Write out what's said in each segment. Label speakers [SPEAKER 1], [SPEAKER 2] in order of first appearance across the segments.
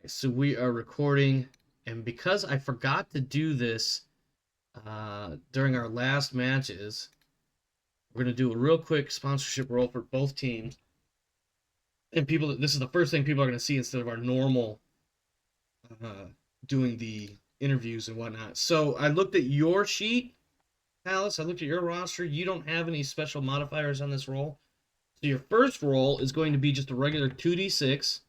[SPEAKER 1] So we are recording, and because I forgot to do this during our last matches, we're going to do a real quick sponsorship roll for both teams. And this is the first thing people are going to see instead of our normal doing the interviews and whatnot. So I looked at your sheet, Alice. I looked at your roster. You don't have any special modifiers on this roll. So your first roll is going to be just a regular 2d6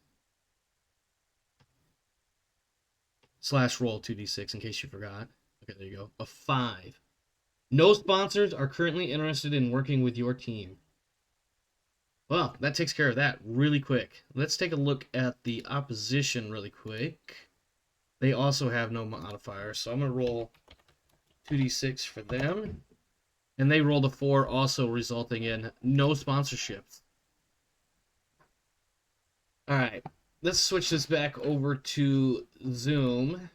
[SPEAKER 1] / roll 2d6 in case you forgot. Okay, there you go. A 5. No sponsors are currently interested in working with your team. Well, that takes care of that really quick. Let's take a look at the opposition really quick. They also have no modifiers, so I'm going to roll 2d6 for them. And they rolled a 4, also resulting in no sponsorships. All right, let's switch this back over to Zoom.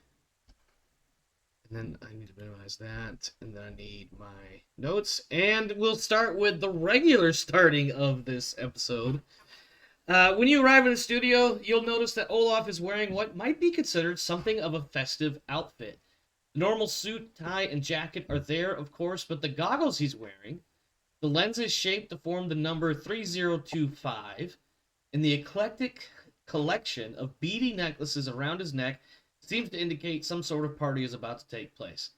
[SPEAKER 1] And then I need to minimize that. And then I need my notes. And we'll start with the regular starting of this episode. When you arrive in the studio, you'll notice that Olaf is wearing what might be considered something of a festive outfit. The normal suit, tie, and jacket are there, of course, but the goggles he's wearing, the lenses shaped to form the number 3025, and the eclectic collection of beady necklaces around his neck seems to indicate some sort of party is about to take place.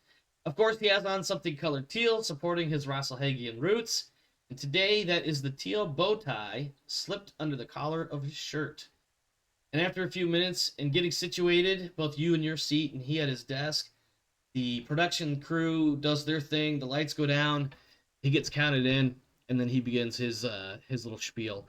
[SPEAKER 1] Of course, he has on something colored teal, supporting his Rasselhagian roots, and today that is the teal bow tie slipped under the collar of his shirt. And after a few minutes and getting situated, both you in your seat and he at his desk, the production crew does their thing, the lights go down, he gets counted in, and then he begins his little spiel.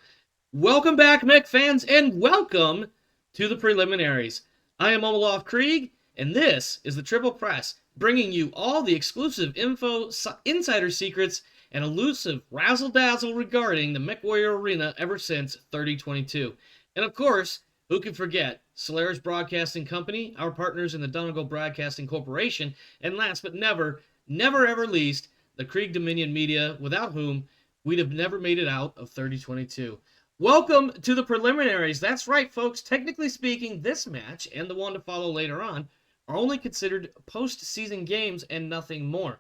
[SPEAKER 1] Welcome back, Mech fans, and welcome to the Preliminaries. I am Olaf Krieg, and this is the Triple Press, bringing you all the exclusive info, insider secrets, and elusive razzle-dazzle regarding the MechWarrior Arena ever since 3022. And of course, who can forget Solaris Broadcasting Company, our partners in the Donegal Broadcasting Corporation, and last but never ever least, the Krieg Dominion Media, without whom we'd have never made it out of 3022. Welcome to the Preliminaries. That's right, folks. Technically speaking, this match and the one to follow later on are only considered post-season games and nothing more.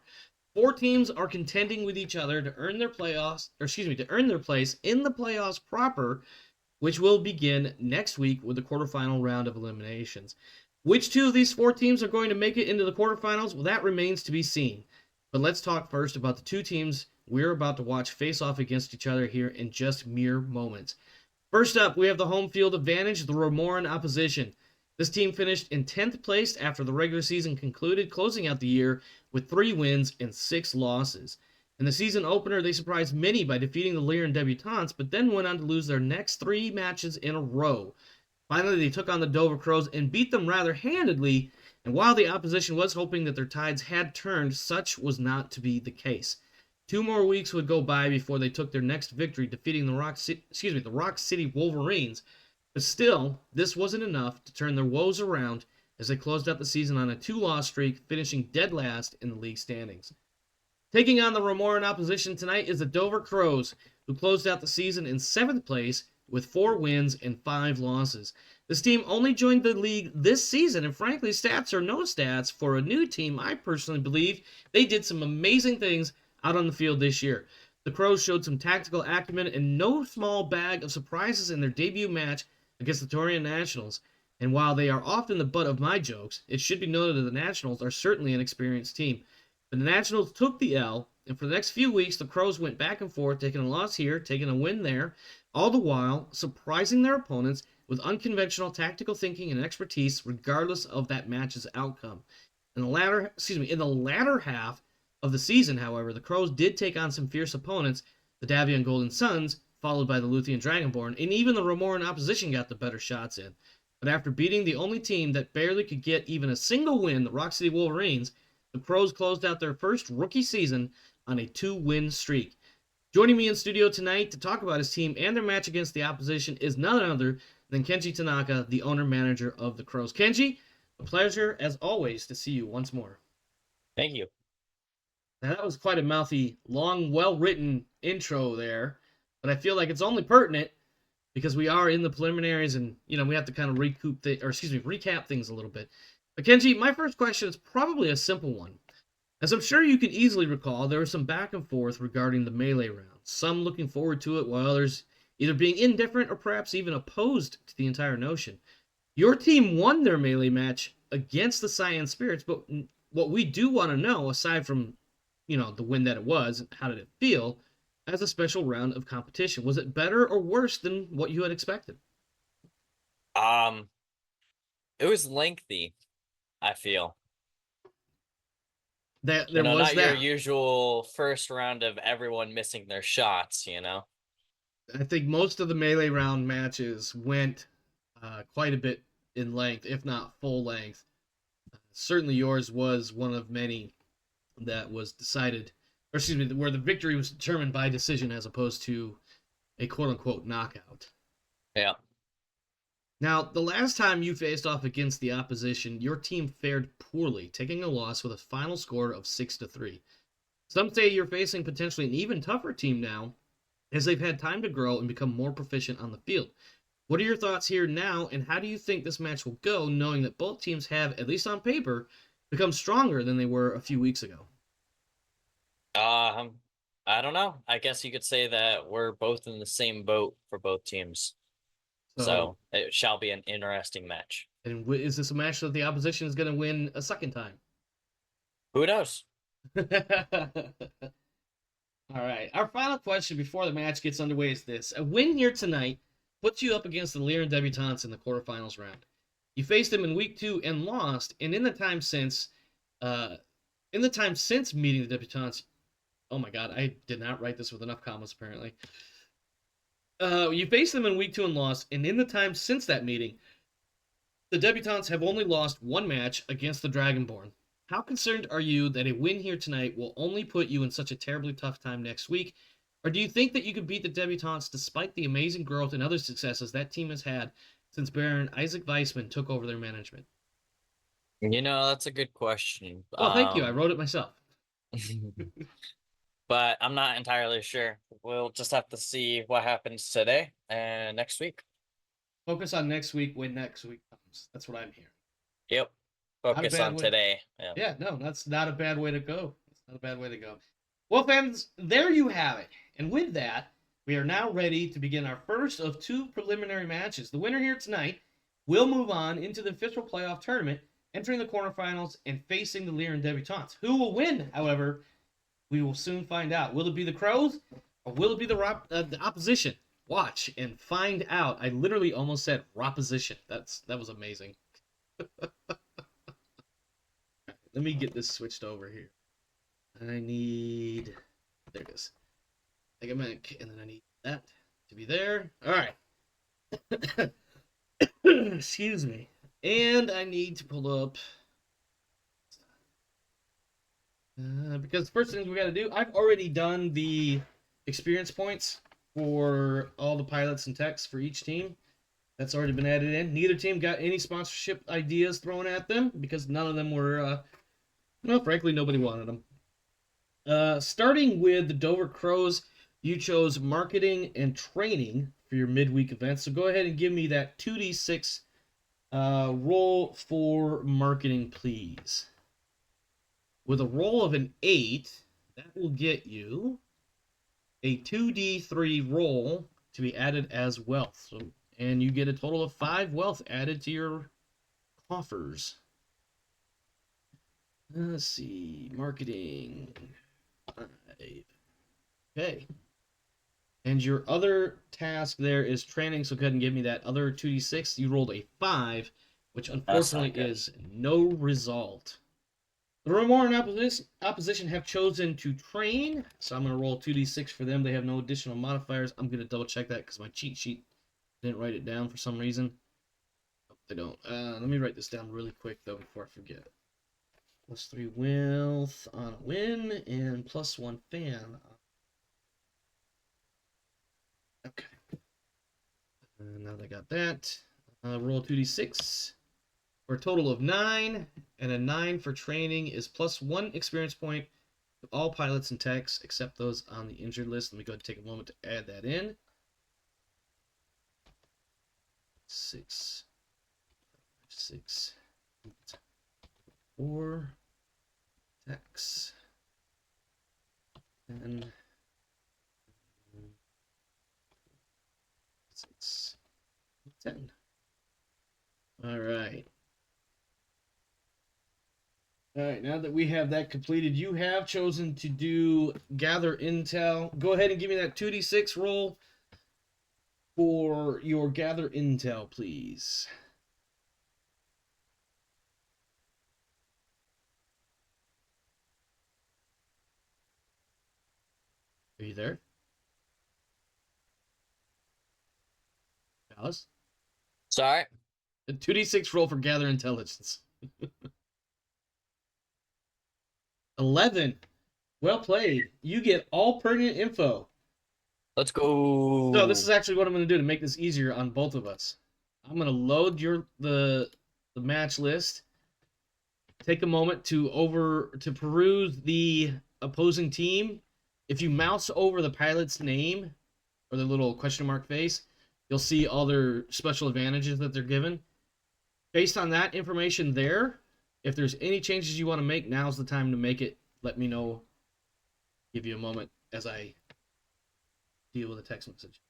[SPEAKER 1] 4 teams are contending with each other to earn their place in the playoffs proper, which will begin next week with the quarterfinal round of eliminations. Which 2 of these 4 teams are going to make it into the quarterfinals? Well, that remains to be seen. But let's talk first about the 2 teams we're about to watch face off against each other here in just mere moments. First up, we have the home field advantage, the Ramoran Opposition. This team finished in 10th place after the regular season concluded, closing out the year with 3 wins and 6 losses. In the season opener, they surprised many by defeating the Lyran Debutantes, but then went on to lose their next 3 matches in a row. Finally, they took on the Dover Crows and beat them rather handedly, and while the opposition was hoping that their tides had turned, such was not to be the case. 2 more weeks would go by before they took their next victory, defeating the Rock City Wolverines. But still, this wasn't enough to turn their woes around as they closed out the season on a 2-loss streak, finishing dead last in the league standings. Taking on the Ramoran Opposition tonight is the Dover Crows, who closed out the season in 7th place with 4 wins and 5 losses. This team only joined the league this season, and frankly, stats or no stats, for a new team, I personally believe they did some amazing things out on the field this year. The Crows showed some tactical acumen and no small bag of surprises in their debut match against the Torian Nationals. And while they are often the butt of my jokes, it should be noted that the Nationals are certainly an experienced team. But the Nationals took the L, and for the next few weeks, the Crows went back and forth, taking a loss here, taking a win there, all the while surprising their opponents with unconventional tactical thinking and expertise, regardless of that match's outcome. In the latter half of the season, however, the Crows did take on some fierce opponents, the Davion Golden Suns, followed by the Luthien Dragonborn, and even the Ramoran Opposition got the better shots in. But after beating the only team that barely could get even a single win, the Rock City Wolverines, the Crows closed out their first rookie season on a 2-win streak. Joining me in studio tonight to talk about his team and their match against the opposition is none other than Kenji Tanaka, the owner-manager of the Crows. Kenji, a pleasure, as always, to see you once more.
[SPEAKER 2] Thank you.
[SPEAKER 1] Now, that was quite a mouthy, long, well-written intro there, but I feel like it's only pertinent because we are in the preliminaries, and we have to kind of recap things a little bit. But Kenji, my first question is probably a simple one. As I'm sure you can easily recall, there was some back and forth regarding the melee round. Some looking forward to it, while others either being indifferent or perhaps even opposed to the entire notion. Your team won their melee match against the Cyan Spirits, but what we do want to know, aside from, the win that it was, how did it feel as a special round of competition? Was it better or worse than what you had expected?
[SPEAKER 2] It was lengthy, I feel.
[SPEAKER 1] There was
[SPEAKER 2] not your
[SPEAKER 1] that.
[SPEAKER 2] usual first round of everyone missing their shots,
[SPEAKER 1] I think most of the melee round matches went quite a bit in length, if not full length. Certainly yours was one of many that was decided, or excuse me, where the victory was determined by decision as opposed to a quote unquote knockout.
[SPEAKER 2] Yeah.
[SPEAKER 1] Now, the last time you faced off against the opposition, your team fared poorly, taking a loss with a final score of 6-3. Some say you're facing potentially an even tougher team now, as they've had time to grow and become more proficient on the field. What are your thoughts here now, and how do you think this match will go, knowing that both teams have, at least on paper, become stronger than they were a few weeks ago?
[SPEAKER 2] I don't know. I guess you could say that we're both in the same boat for both teams. So it shall be an interesting match.
[SPEAKER 1] And is this a match that the opposition is going to win a second time?
[SPEAKER 2] Who knows?
[SPEAKER 1] All right. Our final question before the match gets underway is this. A win here tonight puts you up against the Lyran Debutantes in the quarterfinals round. You faced them in week 2 and lost, and in the time since meeting the Debutantes, oh my god, I did not write this with enough commas apparently. You faced them in week 2 and lost, and in the time since that meeting, the Debutantes have only lost one match against the Dragonborn. How concerned are you that a win here tonight will only put you in such a terribly tough time next week? Or do you think that you could beat the Debutantes despite the amazing growth and other successes that team has had since Baron Isaac Weissman took over their management?
[SPEAKER 2] That's a good question.
[SPEAKER 1] Well, thank you. I wrote it myself.
[SPEAKER 2] But I'm not entirely sure. We'll just have to see what happens today and next week.
[SPEAKER 1] Focus on next week when next week comes. That's what I'm hearing.
[SPEAKER 2] Yep. Focus on today.
[SPEAKER 1] Yeah, no, that's not a bad way to go. It's not a bad way to go. Well, fans, there you have it. And with that, we are now ready to begin our first of 2 preliminary matches. The winner here tonight will move on into the official playoff tournament, entering the quarterfinals and facing the Lyran Debutantes. Who will win, however, we will soon find out. Will it be the Crows or will it be the opposition? Watch and find out. I literally almost said Roposition. That was amazing. Let me get this switched over here. I need... There it goes. Egamic, and then I need that to be there. All right. Excuse me. And I need to pull up... because the first thing we got to do, I've already done the experience points for all the pilots and techs for each team. That's already been added in. Neither team got any sponsorship ideas thrown at them because none of them were, frankly, nobody wanted them. Starting with the Dover Crows, you chose marketing and training for your midweek event. So go ahead and give me that 2d6 roll for marketing, please. With a roll of an 8, that will get you a 2d3 roll to be added as wealth. And you get a total of 5 wealth added to your coffers. Let's see. Marketing. 5. Okay. And your other task there is training, so go ahead and give me that other 2d6. You rolled a 5, which unfortunately is no result. The Ramoran Opposition have chosen to train, so I'm going to roll 2d6 for them. They have no additional modifiers. I'm going to double check that because my cheat sheet didn't write it down for some reason. Oh, they don't. Let me write this down really quick, though, before I forget. +3 wealth on a win, and +1 fan. Okay. Now they got that. Roll 2d6. For a total of 9, and a 9 for training is +1 experience point to all pilots and techs, except those on the injured list. Let me go ahead and take a moment to add that in. 6, 6, 4, attacks, and 6, 10. All right. All right, now that we have that completed, you have chosen to do gather intel. Go ahead and give me that 2d6 roll for your gather intel, please. Are you there? Alice?
[SPEAKER 2] Sorry.
[SPEAKER 1] A 2d6 roll for gather intelligence. 11. Well played. You get all pertinent info.
[SPEAKER 2] Let's go.
[SPEAKER 1] So this is actually what I'm going to do to make this easier on both of us. I'm going to load the match list. Take a moment to peruse the opposing team. If you mouse over the pilot's name or the little question mark face, you'll see all their special advantages that they're given. Based on that information there, if there's any changes you want to make, now's the time to make it. Let me know. Give you a moment as I deal with a text message.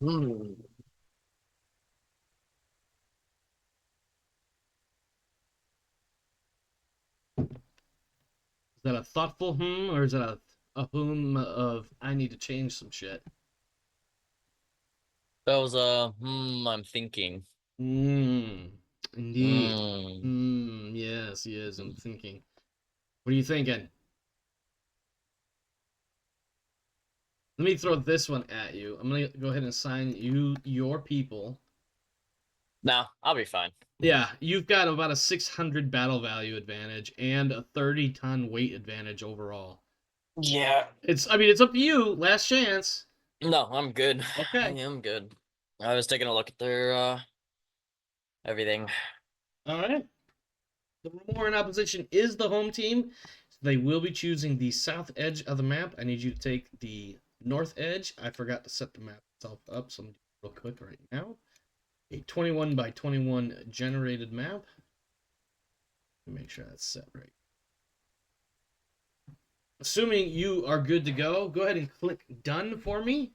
[SPEAKER 2] Hmm.
[SPEAKER 1] Is that a thoughtful or is it a of I need to change some shit?
[SPEAKER 2] That was I'm thinking.
[SPEAKER 1] Indeed.
[SPEAKER 2] Hmm.
[SPEAKER 1] Yes, I'm thinking. What are you thinking? Let me throw this one at you. I'm gonna go ahead and assign you your people.
[SPEAKER 2] No, I'll be fine.
[SPEAKER 1] Yeah, you've got about a 600 battle value advantage and a 30-ton weight advantage overall.
[SPEAKER 2] Yeah.
[SPEAKER 1] I mean, it's up to you. Last chance.
[SPEAKER 2] No, I'm good. I
[SPEAKER 1] Okay.
[SPEAKER 2] am good. I was taking a look at their everything.
[SPEAKER 1] All right. The Ramoran Opposition is the home team. So they will be choosing the south edge of the map. I need you to take the north edge. I forgot to set the map itself up, so I'm doing it real quick right now. A 21 by 21 generated map. Make sure that's set right. Assuming you are good to go, go ahead and click done for me.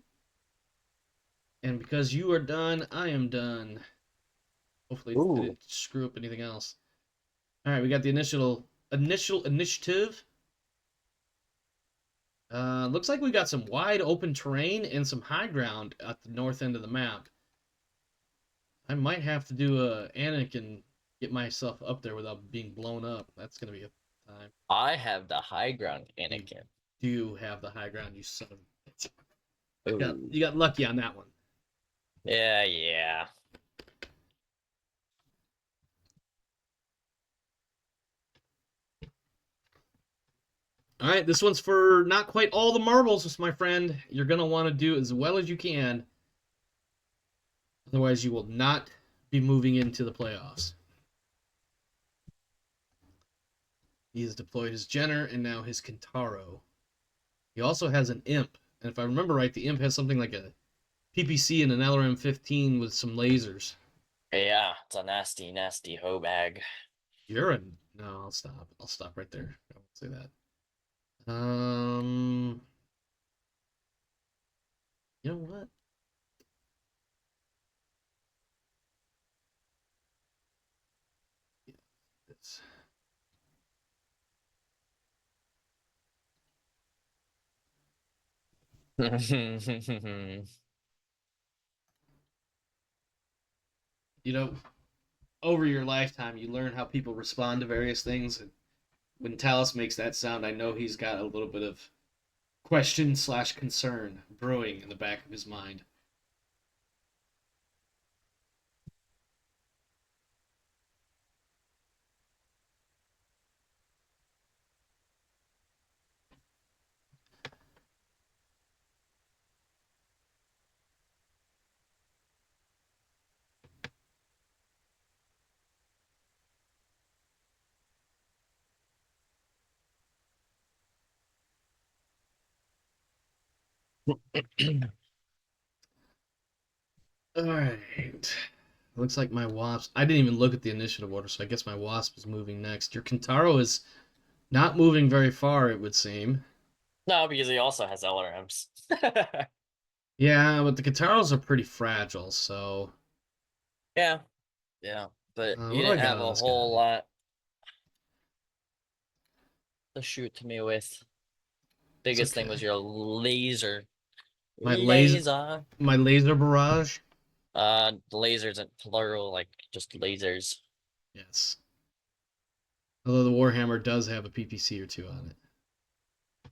[SPEAKER 1] And because you are done, I am done. Hopefully I
[SPEAKER 2] Ooh.
[SPEAKER 1] didn't screw up anything else. All right, we got the initial initiative. Looks like we got some wide open terrain and some high ground at the north end of the map. I might have to do a Anik and get myself up there without being blown up. That's gonna be a time.
[SPEAKER 2] I have the high ground, Anakin.
[SPEAKER 1] You have the high ground, you son of a bitch.
[SPEAKER 2] Ooh.
[SPEAKER 1] You got lucky on that one.
[SPEAKER 2] Yeah.
[SPEAKER 1] All right, this one's for not quite all the marbles, my friend. You're gonna want to do as well as you can. Otherwise, you will not be moving into the playoffs. He has deployed his Jenner and now his Kintaro. He also has an Imp. And if I remember right, the Imp has something like a PPC and an LRM-15 with some lasers.
[SPEAKER 2] Yeah, it's a nasty, nasty hoe bag.
[SPEAKER 1] You're a... No, I'll stop. I'll stop right there. I won't say that. You know what? Yeah, it's... You know, over your lifetime, you learn how people respond to various things. And when Talus makes that sound, I know he's got a little bit of question/concern brewing in the back of his mind. All right. Looks like my wasp. I didn't even look at the initiative order, so I guess my wasp is moving next. Your Kintaro is not moving very far, it would seem.
[SPEAKER 2] No, because he also has LRMs.
[SPEAKER 1] Yeah, but the Kintaros are pretty fragile, so.
[SPEAKER 2] Yeah, yeah, but
[SPEAKER 1] What
[SPEAKER 2] you
[SPEAKER 1] do I
[SPEAKER 2] didn't
[SPEAKER 1] got
[SPEAKER 2] have
[SPEAKER 1] on
[SPEAKER 2] a
[SPEAKER 1] this
[SPEAKER 2] whole
[SPEAKER 1] guy?
[SPEAKER 2] lot to shoot to me with.
[SPEAKER 1] It's
[SPEAKER 2] Biggest thing was
[SPEAKER 1] okay.
[SPEAKER 2] your laser.
[SPEAKER 1] My laser,
[SPEAKER 2] Laser.
[SPEAKER 1] my laser barrage.
[SPEAKER 2] Lasers in plural, like just lasers.
[SPEAKER 1] Yes. Although the Warhammer does have a PPC or two on it.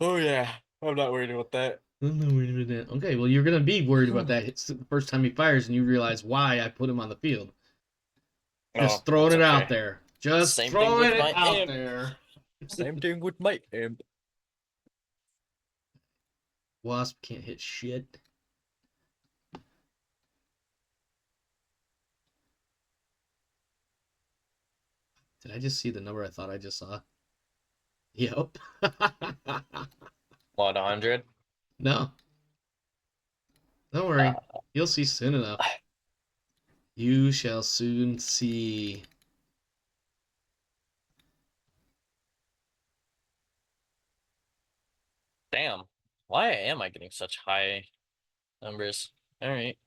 [SPEAKER 2] Oh yeah, I'm not worried about that.
[SPEAKER 1] I'm not worried about that. Okay, well, you're going to be worried about that it's the first time he fires and you realize why I put him on the field.
[SPEAKER 2] Oh,
[SPEAKER 1] Just throwing
[SPEAKER 2] that's
[SPEAKER 1] it out
[SPEAKER 2] okay.
[SPEAKER 1] there. Just
[SPEAKER 2] Same thing
[SPEAKER 1] throwing
[SPEAKER 2] with
[SPEAKER 1] it
[SPEAKER 2] my
[SPEAKER 1] out
[SPEAKER 2] imp.
[SPEAKER 1] there.
[SPEAKER 2] Same thing with my imp.
[SPEAKER 1] Wasp can't hit shit. Did I just see the number I thought I just saw? Yep.
[SPEAKER 2] What, 100?
[SPEAKER 1] No, don't worry. You'll see soon enough. You shall soon see.
[SPEAKER 2] Damn. Why am I getting such high numbers? All right.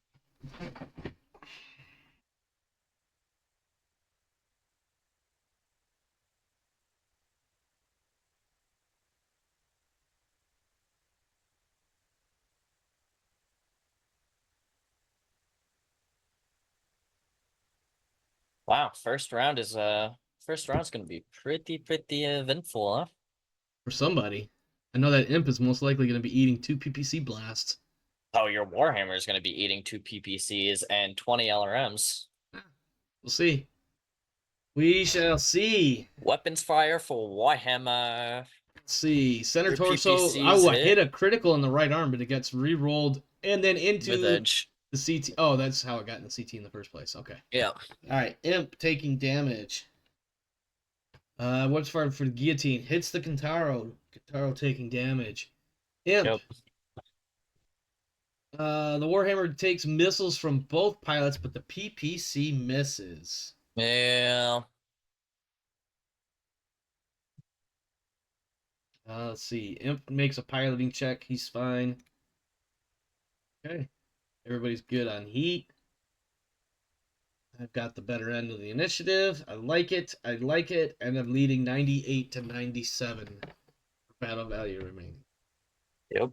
[SPEAKER 2] Wow, first round's gonna be pretty eventful, huh?
[SPEAKER 1] For somebody. I know that imp is most likely going to be eating 2 PPC blasts.
[SPEAKER 2] Oh, your Warhammer is gonna be eating 2 PPCs and 20 LRMs.
[SPEAKER 1] We'll see. We shall see.
[SPEAKER 2] Weapons fire for Warhammer.
[SPEAKER 1] Let's see. Center
[SPEAKER 2] Your
[SPEAKER 1] torso.
[SPEAKER 2] PPCs
[SPEAKER 1] Oh, I hit
[SPEAKER 2] hit
[SPEAKER 1] a critical in the right arm, but it gets re-rolled and then
[SPEAKER 2] with
[SPEAKER 1] into
[SPEAKER 2] edge.
[SPEAKER 1] the CT. Oh, that's how it got in the CT in the first place. Okay.
[SPEAKER 2] Yeah.
[SPEAKER 1] All right. Imp taking damage. What's for the guillotine? Hits the Kintaro. Kintaro taking damage. Imp.
[SPEAKER 2] Yep.
[SPEAKER 1] The Warhammer takes missiles from both pilots, but the PPC misses.
[SPEAKER 2] Yeah.
[SPEAKER 1] Let's see. Imp makes a piloting check. He's fine. Okay. Everybody's good on heat. I've got the better end of the initiative. I like it. I like it. And I'm leading 98 to 97 for battle value remaining.
[SPEAKER 2] Yep.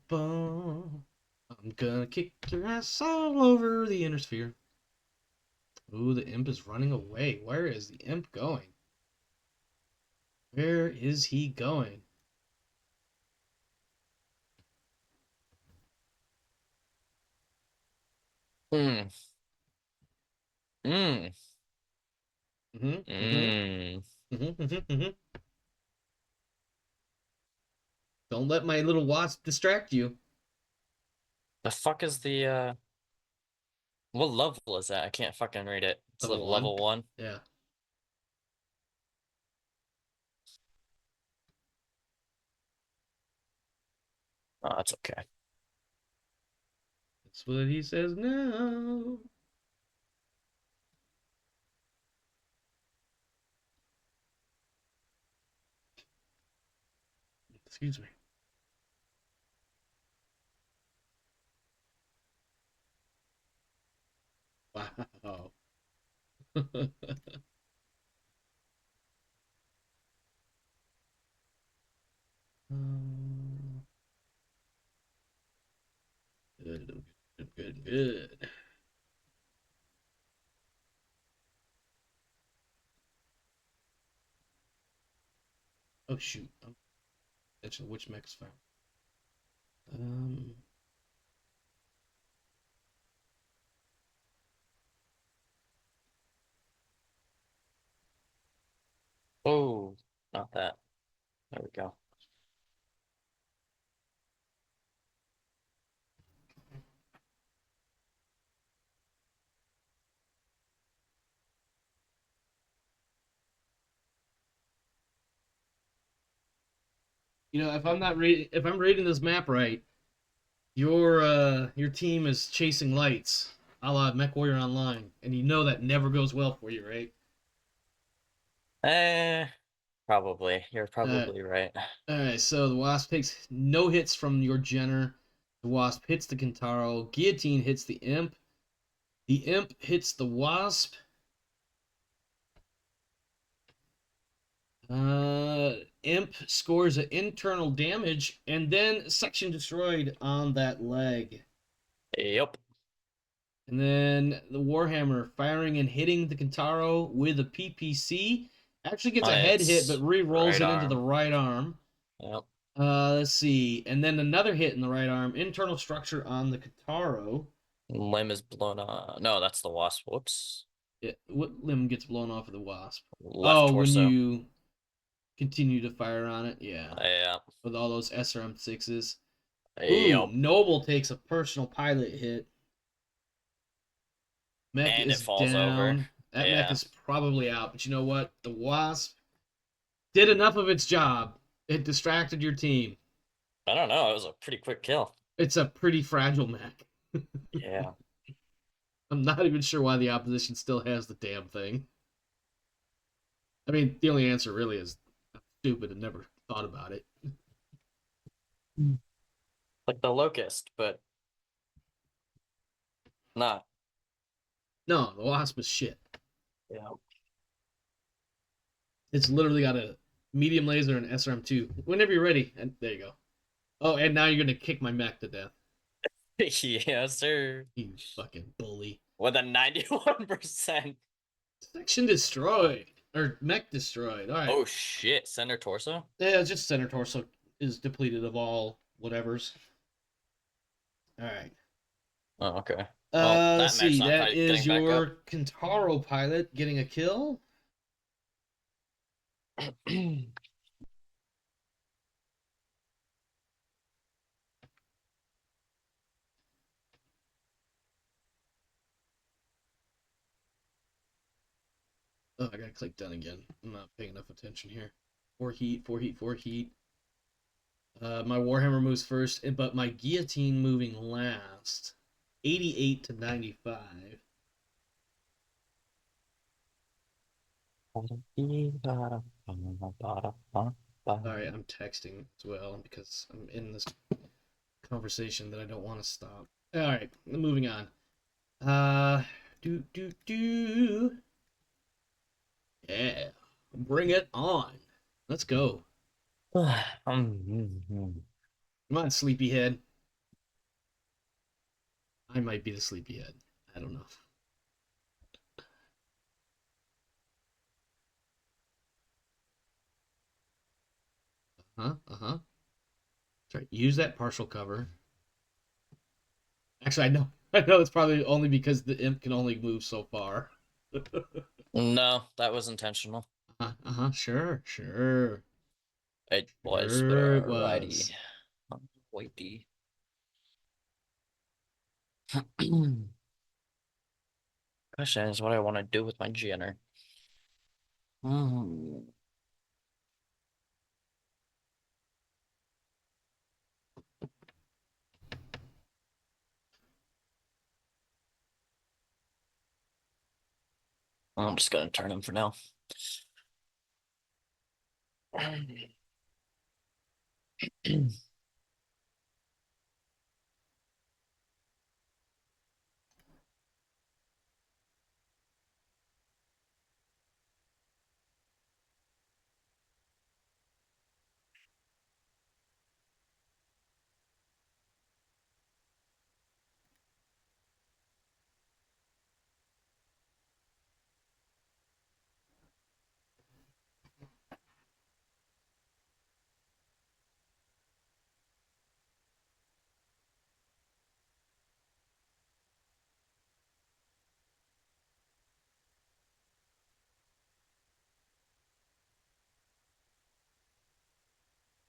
[SPEAKER 1] I'm gonna kick your ass all over the inner sphere. Ooh, the imp is running away. Where is the imp going? Where is he going?
[SPEAKER 2] Hmm. Hmm.
[SPEAKER 1] Mm-hmm, mm-hmm,
[SPEAKER 2] Hmm.
[SPEAKER 1] mm-hmm, mm-hmm, mm-hmm. Don't let my little wasp distract you.
[SPEAKER 2] The fuck is the what level is that? I can't fucking read it. It's
[SPEAKER 1] Level one.
[SPEAKER 2] level 1.
[SPEAKER 1] Yeah.
[SPEAKER 2] Oh, that's okay.
[SPEAKER 1] That's what he says now. Excuse me. Wow. Um, Good. Oh shoot. Attention, which mech is fire? Um.
[SPEAKER 2] Oh, not that. There we go.
[SPEAKER 1] You know, if I'm reading this map right, your team is chasing lights, a la Mech Warrior Online, and you know that never goes well for you, right?
[SPEAKER 2] Eh, probably. You're
[SPEAKER 1] Uh,
[SPEAKER 2] probably right.
[SPEAKER 1] all right. So the Wasp takes no hits from your Jenner. The Wasp hits the Kintaro. Guillotine hits the Imp. The Imp hits the Wasp. Imp scores an internal damage and then section destroyed on that leg.
[SPEAKER 2] Yep.
[SPEAKER 1] And then the Warhammer firing and hitting the Kintaro with a PPC. Actually gets
[SPEAKER 2] On
[SPEAKER 1] a head hit, but
[SPEAKER 2] its
[SPEAKER 1] re-rolls
[SPEAKER 2] right
[SPEAKER 1] it into the
[SPEAKER 2] arm.
[SPEAKER 1] right arm.
[SPEAKER 2] Yep.
[SPEAKER 1] Let's see. And then another hit in the right arm. Internal structure on the Kintaro.
[SPEAKER 2] Limb is blown on. No, that's the wasp. Whoops.
[SPEAKER 1] What limb gets blown off of the Wasp?
[SPEAKER 2] Left
[SPEAKER 1] Oh, when
[SPEAKER 2] torso.
[SPEAKER 1] you continue to fire on it. Yeah.
[SPEAKER 2] Yeah.
[SPEAKER 1] With all those SRM6s. Ooh,
[SPEAKER 2] Yep.
[SPEAKER 1] Noble takes a personal pilot hit. Mech
[SPEAKER 2] And it
[SPEAKER 1] is
[SPEAKER 2] falls over.
[SPEAKER 1] down. That mech
[SPEAKER 2] Yeah.
[SPEAKER 1] is probably out. But you know what? The Wasp did enough of its job. It distracted your team.
[SPEAKER 2] I don't know. It was a pretty quick kill.
[SPEAKER 1] It's a pretty fragile mech.
[SPEAKER 2] Yeah.
[SPEAKER 1] I'm not even sure why the opposition still has the damn thing. I mean, the only answer really is I'm stupid and never thought about it.
[SPEAKER 2] Like the locust, but not.
[SPEAKER 1] No, the Wasp is shit.
[SPEAKER 2] Yeah.
[SPEAKER 1] It's literally got a medium laser and SRM2. Whenever you're ready. And there you go. Oh, and now you're going to kick my mech to death.
[SPEAKER 2] Yes, sir.
[SPEAKER 1] You fucking bully.
[SPEAKER 2] With a 91%.
[SPEAKER 1] Section destroyed. Or mech destroyed. All right.
[SPEAKER 2] Oh shit, center torso?
[SPEAKER 1] Yeah, just center torso is depleted of all whatevers. All right.
[SPEAKER 2] Oh, okay. Well,
[SPEAKER 1] Let's
[SPEAKER 2] that mech's
[SPEAKER 1] see.
[SPEAKER 2] not
[SPEAKER 1] That is
[SPEAKER 2] getting back up.
[SPEAKER 1] your Kintaro pilot getting a kill. Oh, I gotta click done again. I'm not paying enough attention here. 4 heat, 4 heat, 4 heat. My Warhammer moves first, but my Guillotine moving last. 88 to 95. Sorry, I'm texting as well because I'm in this conversation that I don't want to stop. All right, moving on. Uh, do. Yeah, bring it on. Let's go.
[SPEAKER 2] Um,
[SPEAKER 1] Come on, sleepyhead. I might be the sleepyhead. I don't know. Uh huh. That's right. Use that partial cover. Actually, I know. I know it's probably only because the imp can only move so far.
[SPEAKER 2] No, that was intentional.
[SPEAKER 1] Uh-huh. Sure.
[SPEAKER 2] It was, but
[SPEAKER 1] Sure it
[SPEAKER 2] alrighty.
[SPEAKER 1] was.
[SPEAKER 2] Whitey. Question is what I want to do with my Jenner. Hmm. I'm just gonna turn him for now.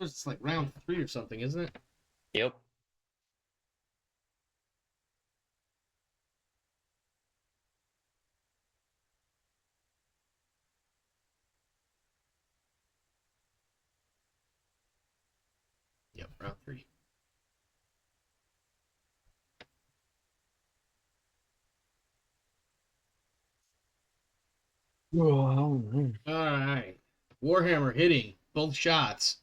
[SPEAKER 1] It's like round 3 or something, isn't it?
[SPEAKER 2] Yep.
[SPEAKER 1] Yep, round 3. All right. Warhammer hitting both shots.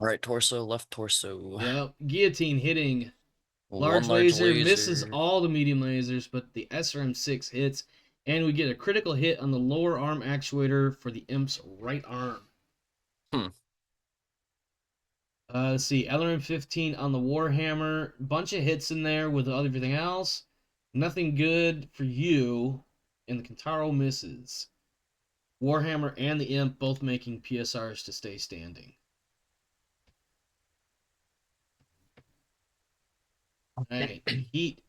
[SPEAKER 2] Right torso, left torso.
[SPEAKER 1] Yep. Guillotine hitting.
[SPEAKER 2] One
[SPEAKER 1] Large
[SPEAKER 2] large
[SPEAKER 1] laser misses
[SPEAKER 2] laser.
[SPEAKER 1] all the medium lasers, but the SRM-6 hits, and we get a critical hit on the lower arm actuator for the Imp's right arm.
[SPEAKER 2] Hmm.
[SPEAKER 1] Let's see, LRM-15 on the Warhammer. Bunch of hits in there with everything else. Nothing good for you, and the Kintaro misses. Warhammer and the Imp both making PSRs to stay standing. All right, heat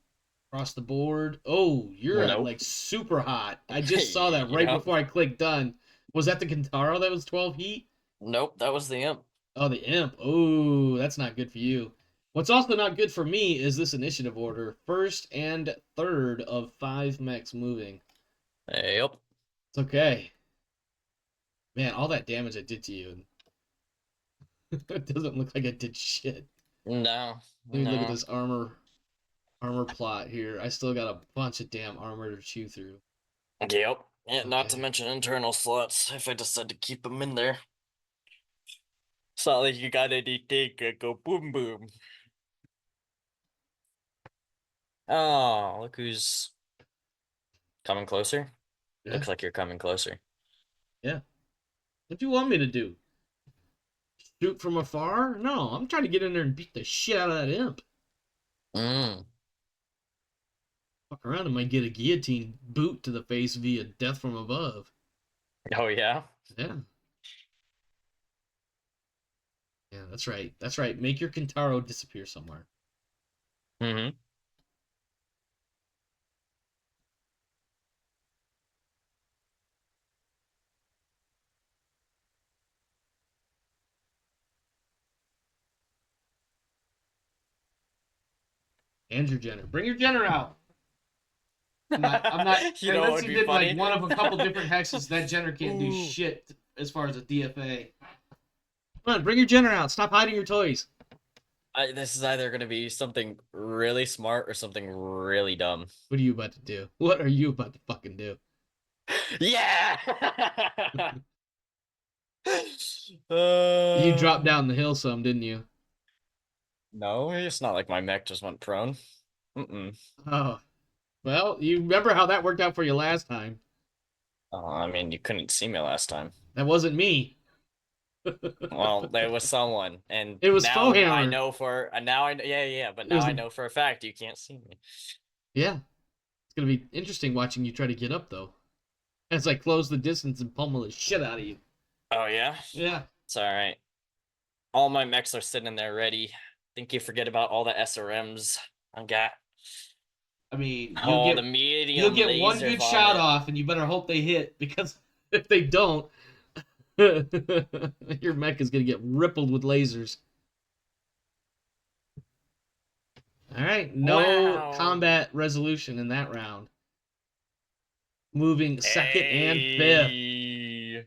[SPEAKER 1] across the board. Oh, you're at
[SPEAKER 2] Nope.
[SPEAKER 1] like super hot. I just saw that right
[SPEAKER 2] Yep.
[SPEAKER 1] before I clicked done. Was that the Kintaro that was 12 heat?
[SPEAKER 2] Nope, that was the Imp.
[SPEAKER 1] Oh, the Imp. Oh, that's not good for you. What's also not good for me is this initiative order. First and third of 5 mechs moving.
[SPEAKER 2] Yep.
[SPEAKER 1] It's okay. Man, all that damage I did to you. It doesn't look like I did shit.
[SPEAKER 2] No.
[SPEAKER 1] Let me look at
[SPEAKER 2] No.
[SPEAKER 1] this armor plot here. I still got a bunch of damn armor to chew through.
[SPEAKER 2] Yep. Yeah, not to
[SPEAKER 1] Okay.
[SPEAKER 2] mention internal slots if I decide to keep them in there. It's not like you got anything that go boom boom. Oh, look who's coming closer.
[SPEAKER 1] Yeah.
[SPEAKER 2] Looks like you're coming closer.
[SPEAKER 1] Yeah. What do you want me to do? Shoot from afar? No, I'm trying to get in there and beat the shit out of that Imp.
[SPEAKER 2] Mm.
[SPEAKER 1] Fuck around and might get a guillotine boot to the face via death from above.
[SPEAKER 2] Oh yeah.
[SPEAKER 1] Yeah. Yeah, that's right. That's right. Make your Kintaro disappear somewhere.
[SPEAKER 2] Mm-hmm.
[SPEAKER 1] And your Jenner. Bring your Jenner out. I'm not,
[SPEAKER 2] You know what
[SPEAKER 1] unless
[SPEAKER 2] would
[SPEAKER 1] you
[SPEAKER 2] be
[SPEAKER 1] did like
[SPEAKER 2] funny?
[SPEAKER 1] one of a couple different hexes, that Jenner can't do
[SPEAKER 2] Ooh.
[SPEAKER 1] shit as far as a DFA. Come on, bring your Jenner out. Stop hiding your toys.
[SPEAKER 2] This is either going to be something really smart or something really dumb.
[SPEAKER 1] What are you about to do? What are you about to fucking do?
[SPEAKER 2] Yeah!
[SPEAKER 1] You dropped
[SPEAKER 2] uh,
[SPEAKER 1] down the hill some, didn't you?
[SPEAKER 2] no, it's not like my mech just went prone. Mm-mm.
[SPEAKER 1] Oh, well, you remember how that worked out for you last time.
[SPEAKER 2] I mean, you couldn't see me last time.
[SPEAKER 1] That wasn't me.
[SPEAKER 2] Well, there was someone, and
[SPEAKER 1] It was
[SPEAKER 2] now I
[SPEAKER 1] Fohammer.
[SPEAKER 2] know for, now I, yeah, but
[SPEAKER 1] It
[SPEAKER 2] now
[SPEAKER 1] was,
[SPEAKER 2] I know for a fact you can't see me.
[SPEAKER 1] yeah. It's gonna be interesting watching you try to get up though, as I close the distance and pummel the shit out of you.
[SPEAKER 2] Oh, yeah?
[SPEAKER 1] Yeah.
[SPEAKER 2] It's all right. All my mechs are sitting there ready. Think you forget about all the SRMs I got.
[SPEAKER 1] I mean,
[SPEAKER 2] Oh, the
[SPEAKER 1] you'll
[SPEAKER 2] medium
[SPEAKER 1] get one
[SPEAKER 2] laser
[SPEAKER 1] good shot
[SPEAKER 2] vomit.
[SPEAKER 1] off, and you better hope they hit because if they don't, your mech is gonna get rippled with lasers. All right, no
[SPEAKER 2] Wow.
[SPEAKER 1] combat resolution in that round. Moving second and fifth.
[SPEAKER 2] Hey.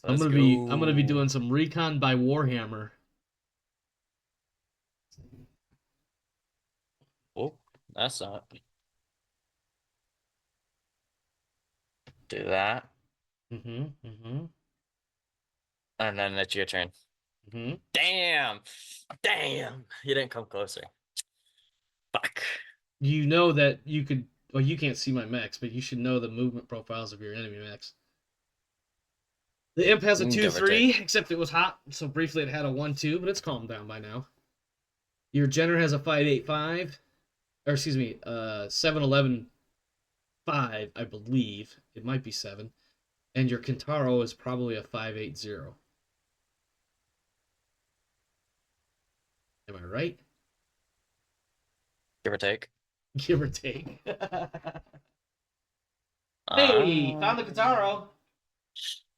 [SPEAKER 1] I'm
[SPEAKER 2] Let's
[SPEAKER 1] gonna be
[SPEAKER 2] go.
[SPEAKER 1] doing some recon by Warhammer.
[SPEAKER 2] Oh, that's not. Do that.
[SPEAKER 1] Mm-hmm. Mm-hmm.
[SPEAKER 2] And then it's your turn.
[SPEAKER 1] Mm-hmm.
[SPEAKER 2] Damn. Damn. You didn't come closer. Fuck.
[SPEAKER 1] You know that you could. Well, you can't see my mechs, but you should know the movement profiles of your enemy mechs. The Imp has a
[SPEAKER 2] Give or
[SPEAKER 1] 2-3,
[SPEAKER 2] take.
[SPEAKER 1] except it was hot, so briefly it had a 1-2, but it's calmed down by now. Your Jenner has a 5-8-5, or excuse me, 7-11-5, I believe. It might be 7. And your Kintaro is probably a 5-8-0. Am I right?
[SPEAKER 2] Give or take.
[SPEAKER 1] Give or take. Hey,
[SPEAKER 2] Uh,
[SPEAKER 1] found the Kintaro.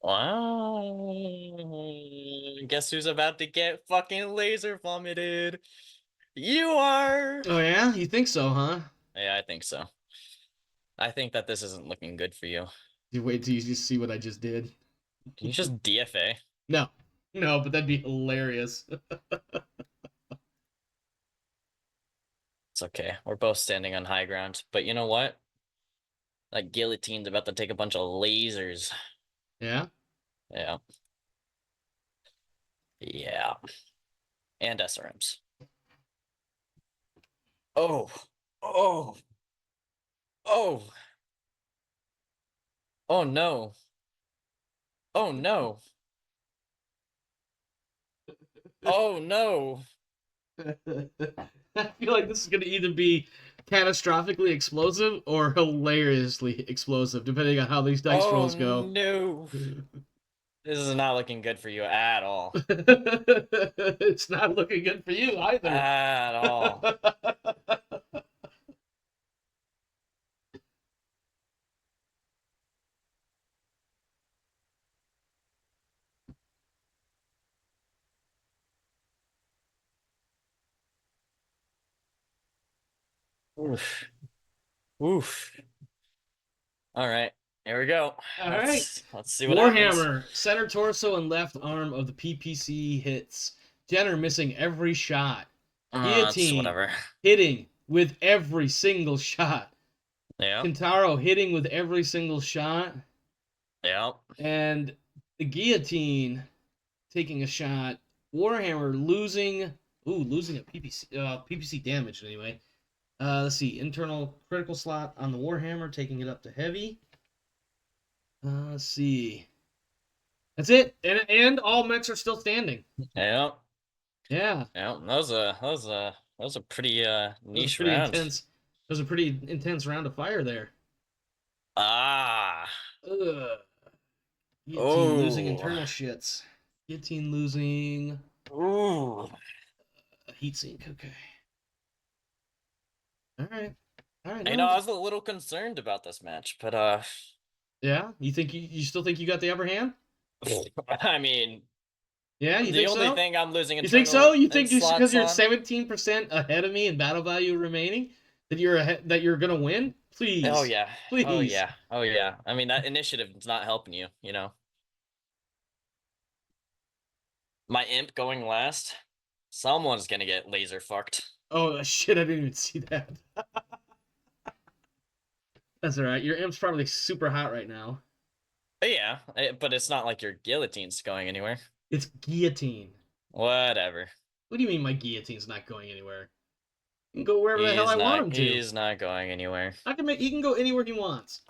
[SPEAKER 2] Wow. Guess who's about to get fucking laser vomited? You are.
[SPEAKER 1] Oh yeah, you think so, huh?
[SPEAKER 2] Yeah, I think so. I think that this isn't looking good for you.
[SPEAKER 1] You wait till you just see what I just did.
[SPEAKER 2] Can you just DFA?
[SPEAKER 1] No, no, but that'd be hilarious.
[SPEAKER 2] It's okay. We're both standing on high ground. But you know what? That guillotine's about to take a bunch of lasers.
[SPEAKER 1] Yeah.
[SPEAKER 2] Yeah. Yeah. And SRMs. Oh. Oh. Oh. Oh no. Oh no. Oh no.
[SPEAKER 1] I feel like this is going to either be catastrophically explosive or hilariously explosive, depending on how these dice
[SPEAKER 2] Oh
[SPEAKER 1] rolls go.
[SPEAKER 2] no. This is not looking good for you at all.
[SPEAKER 1] It's not looking good for you either.
[SPEAKER 2] At all. Oof. Oof. All right. Here we go.
[SPEAKER 1] All right.
[SPEAKER 2] Let's see what happens.
[SPEAKER 1] Warhammer, center torso and left arm of the PPC hits. Jenner missing every shot.
[SPEAKER 2] It's
[SPEAKER 1] Guillotine
[SPEAKER 2] whatever.
[SPEAKER 1] hitting with every single shot.
[SPEAKER 2] Yeah.
[SPEAKER 1] Kintaro hitting with every single shot.
[SPEAKER 2] Yeah.
[SPEAKER 1] And the guillotine taking a shot. Warhammer losing. Ooh, losing a PPC damage anyway. Let's see. Internal critical slot on the Warhammer, taking it up to heavy. Let's see. That's it. And all mechs are still standing.
[SPEAKER 2] Yeah.
[SPEAKER 1] Yeah.
[SPEAKER 2] Yeah. That was a pretty
[SPEAKER 1] That was a
[SPEAKER 2] niche
[SPEAKER 1] pretty
[SPEAKER 2] round.
[SPEAKER 1] intense. That was a pretty intense round of fire there.
[SPEAKER 2] Ah.
[SPEAKER 1] Ugh. Guillotine losing
[SPEAKER 2] Oh.
[SPEAKER 1] internal shits. Guillotine losing
[SPEAKER 2] Ooh.
[SPEAKER 1] a heat sink. Okay. All right. All right.
[SPEAKER 2] I
[SPEAKER 1] No.
[SPEAKER 2] know I was a little concerned about this match, but
[SPEAKER 1] Yeah. You think you still think you got the upper hand?
[SPEAKER 2] I mean,
[SPEAKER 1] Yeah. You
[SPEAKER 2] the
[SPEAKER 1] think
[SPEAKER 2] only
[SPEAKER 1] so?
[SPEAKER 2] thing I'm losing
[SPEAKER 1] You think so?
[SPEAKER 2] internal
[SPEAKER 1] You
[SPEAKER 2] and
[SPEAKER 1] think just because
[SPEAKER 2] slots
[SPEAKER 1] you're
[SPEAKER 2] on.
[SPEAKER 1] 17% ahead of me in battle value remaining that you're gonna win? Please.
[SPEAKER 2] Oh yeah.
[SPEAKER 1] Please.
[SPEAKER 2] Oh yeah. Oh yeah. I mean, that initiative is not helping you, you know. My imp going last. Someone's gonna get laser fucked.
[SPEAKER 1] Oh shit! I didn't even see that. That's all right. Your imp's probably super hot right now.
[SPEAKER 2] But yeah, but it's not like your guillotine's going anywhere.
[SPEAKER 1] It's guillotine.
[SPEAKER 2] Whatever.
[SPEAKER 1] What do you mean my guillotine's not going anywhere? He can go wherever the hell I want him to.
[SPEAKER 2] He's not going anywhere.
[SPEAKER 1] He can go anywhere he wants.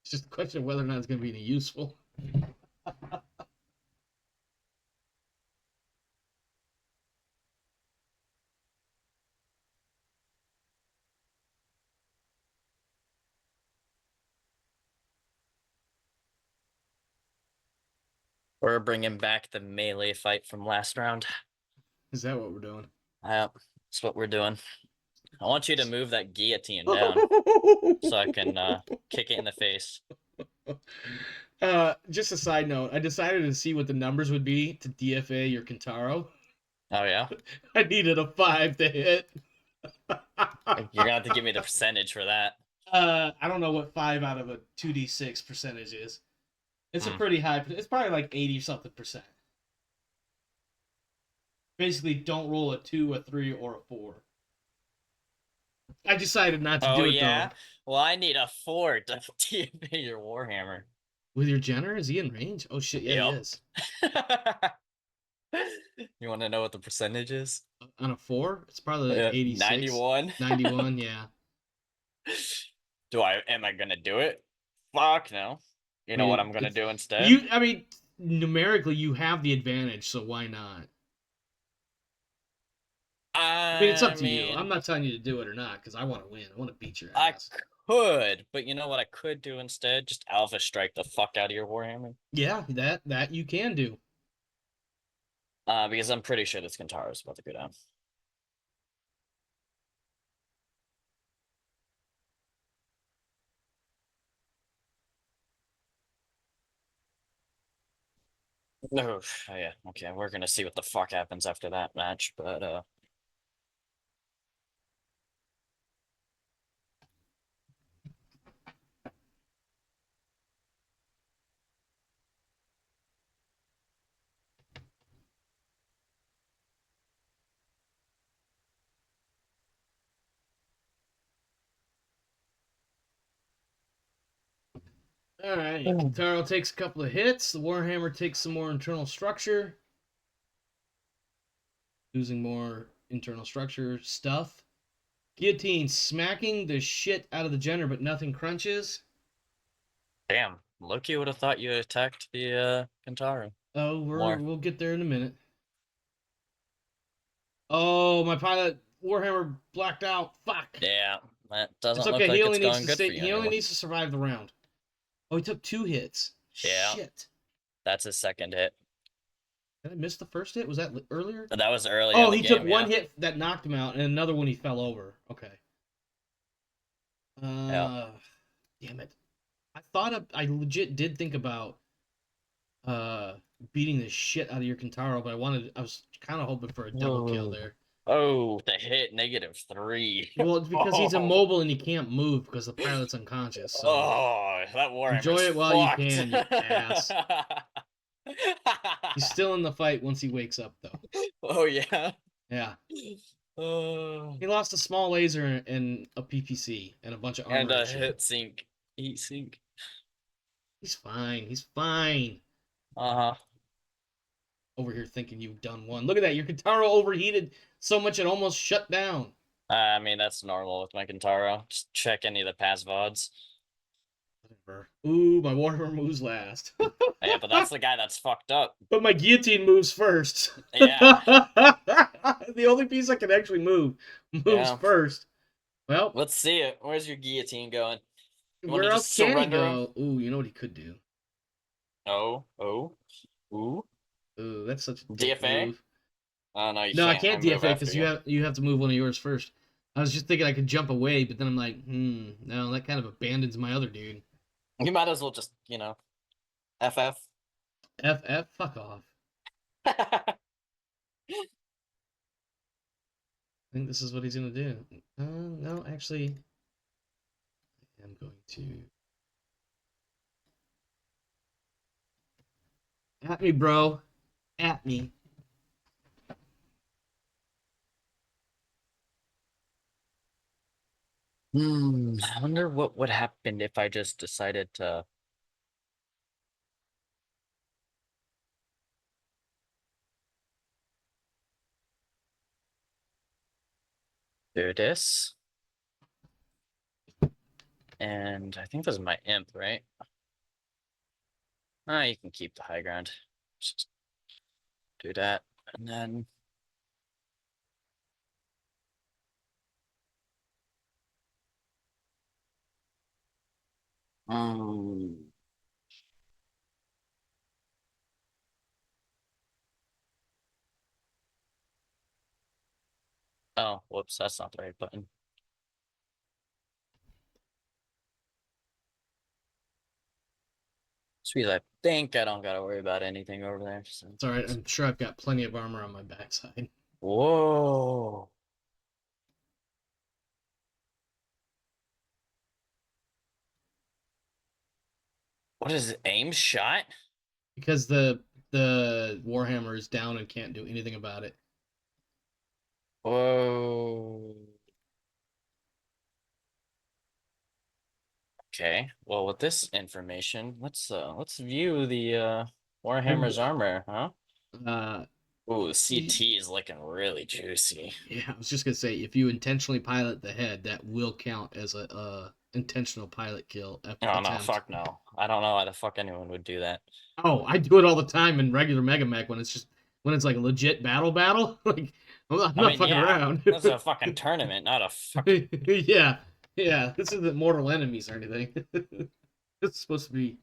[SPEAKER 1] It's just a question of whether or not it's going to be any useful.
[SPEAKER 2] We're bringing back the melee fight from last round.
[SPEAKER 1] Is that what we're doing?
[SPEAKER 2] Yep, that's what we're doing. I want you to move that guillotine down so I can kick it in the face.
[SPEAKER 1] Just a side note, I decided to see what the numbers would be to DFA your Kintaro.
[SPEAKER 2] Oh yeah?
[SPEAKER 1] I needed a 5 to hit.
[SPEAKER 2] You're gonna have to give me the percentage for that.
[SPEAKER 1] I don't know what 5 out of a 2d6 percentage is. It's a
[SPEAKER 2] Hmm.
[SPEAKER 1] pretty high. It's probably like 80 something percent. Basically, don't roll a 2, a 3, or a 4. I decided not to
[SPEAKER 2] Oh
[SPEAKER 1] do it
[SPEAKER 2] yeah?
[SPEAKER 1] though.
[SPEAKER 2] Well, I need a 4 to DFA your Warhammer.
[SPEAKER 1] With your Jenner, is he in range? Oh shit, yeah, he
[SPEAKER 2] Yep.
[SPEAKER 1] is.
[SPEAKER 2] You want to know what the percentage is?
[SPEAKER 1] On a 4, it's probably like 86.
[SPEAKER 2] 91.
[SPEAKER 1] 91, yeah.
[SPEAKER 2] Am I gonna do it? Fuck no. You know what I'm gonna do instead?
[SPEAKER 1] I mean, numerically, you have the advantage, so why not? I mean, it's up to you. I'm not telling you to do it or not because I want to win. I want to beat your ass.
[SPEAKER 2] I could, but you know what I could do instead? Just Alpha Strike the fuck out of your Warhammer.
[SPEAKER 1] Yeah, that you can do.
[SPEAKER 2] Because I'm pretty sure this Kintaro is about to go down. No, oh, yeah, okay, we're gonna see what the fuck happens after that match, but
[SPEAKER 1] All right, Kintaro takes a couple of hits. The Warhammer takes some more internal structure, losing more internal structure stuff. Guillotine smacking the shit out of the Jenner, but nothing crunches.
[SPEAKER 2] damn, Loki would have thought you attacked the Kintaro
[SPEAKER 1] Oh,
[SPEAKER 2] more.
[SPEAKER 1] we'll get there in a minute. Oh, my pilot Warhammer blacked out. Fuck.
[SPEAKER 2] Yeah, that
[SPEAKER 1] It's
[SPEAKER 2] doesn't look
[SPEAKER 1] okay.
[SPEAKER 2] like it's going good for you
[SPEAKER 1] He only
[SPEAKER 2] anymore.
[SPEAKER 1] needs to survive the round. Oh, he took 2 hits.
[SPEAKER 2] Yeah,
[SPEAKER 1] Shit.
[SPEAKER 2] that's his second hit.
[SPEAKER 1] Did I miss the first hit? Was that earlier?
[SPEAKER 2] That was earlier in
[SPEAKER 1] Oh,
[SPEAKER 2] the
[SPEAKER 1] he took
[SPEAKER 2] game,
[SPEAKER 1] one
[SPEAKER 2] yeah.
[SPEAKER 1] hit that knocked him out, and another one he fell over. Okay.
[SPEAKER 2] Yeah.
[SPEAKER 1] Uh, damn it. I legit did think about uh beating the shit out of your Kintaro, but I was kind of hoping for a double kill
[SPEAKER 2] Whoa.
[SPEAKER 1] there.
[SPEAKER 2] Oh, the hit -3.
[SPEAKER 1] Well, it's because he's
[SPEAKER 2] Oh,
[SPEAKER 1] immobile and he can't move because the pilot's unconscious. So
[SPEAKER 2] oh, that
[SPEAKER 1] enjoy
[SPEAKER 2] Warhammer's
[SPEAKER 1] it while you
[SPEAKER 2] fucked.
[SPEAKER 1] can, you ass. He's still in the fight once he wakes up, though.
[SPEAKER 2] Oh yeah.
[SPEAKER 1] Yeah.
[SPEAKER 2] Uh,
[SPEAKER 1] He lost a small laser and a PPC and a bunch of
[SPEAKER 2] and
[SPEAKER 1] armor and
[SPEAKER 2] a
[SPEAKER 1] shit.
[SPEAKER 2] hit sink. Heat sink.
[SPEAKER 1] He's fine. He's fine.
[SPEAKER 2] Uh-huh.
[SPEAKER 1] Over here thinking you've done one. Look at that. Your Kintaro overheated so much it almost shut down.
[SPEAKER 2] I mean, that's normal with my Kintaro. Just check any of the past VODs.
[SPEAKER 1] Whatever. Ooh, my Warhammer moves last.
[SPEAKER 2] Yeah, but that's the guy that's fucked up.
[SPEAKER 1] But my guillotine moves first.
[SPEAKER 2] Yeah.
[SPEAKER 1] The only piece I can actually move moves
[SPEAKER 2] Yeah.
[SPEAKER 1] first. Well,
[SPEAKER 2] Let's see it. Where's your guillotine going? You want to
[SPEAKER 1] where else
[SPEAKER 2] just
[SPEAKER 1] can he
[SPEAKER 2] surrender him?
[SPEAKER 1] go? Ooh, you know what he could do?
[SPEAKER 2] Oh, oh, ooh.
[SPEAKER 1] Ooh, that's such a dick
[SPEAKER 2] DFA?
[SPEAKER 1] move.
[SPEAKER 2] Oh, no, you
[SPEAKER 1] No, I
[SPEAKER 2] can't. I
[SPEAKER 1] can't
[SPEAKER 2] move
[SPEAKER 1] DFA
[SPEAKER 2] after
[SPEAKER 1] because
[SPEAKER 2] you.
[SPEAKER 1] you have to move one of yours first. I was just thinking I could jump away, but then I'm like, no, that kind of abandons my other dude.
[SPEAKER 2] You might as well just, FF.
[SPEAKER 1] FF, fuck off. I think this is what he's gonna do. No, actually, I'm going to at me, bro, at me.
[SPEAKER 2] I wonder what would happen if I just decided to do this. And I think this is my imp, right? Ah, you can keep the high ground. Just do that. And then um oh, whoops, that's not the right button. Sweet, I think I don't gotta worry about anything over there. So.
[SPEAKER 1] It's all right. I'm sure I've got plenty of armor on my backside.
[SPEAKER 2] Whoa. What is it? Aim shot?
[SPEAKER 1] Because the Warhammer is down and can't do anything about it.
[SPEAKER 2] Whoa. Okay. Well, with this information, let's view the Warhammer's armor, huh?
[SPEAKER 1] Uh,
[SPEAKER 2] Ooh, CT is looking really juicy.
[SPEAKER 1] yeah, I was just gonna say if you intentionally pilot the head, that will count as a intentional pilot kill
[SPEAKER 2] Oh no,
[SPEAKER 1] attempt.
[SPEAKER 2] fuck no. I don't know why the fuck anyone would do that.
[SPEAKER 1] Oh, I do it all the time in regular Mega Mech when it's like a legit battle. Like I'm
[SPEAKER 2] I
[SPEAKER 1] not
[SPEAKER 2] mean,
[SPEAKER 1] fucking
[SPEAKER 2] yeah,
[SPEAKER 1] around.
[SPEAKER 2] this is a fucking tournament, not a fucking.
[SPEAKER 1] Yeah, yeah. This isn't Mortal Enemies or anything. It's supposed to be.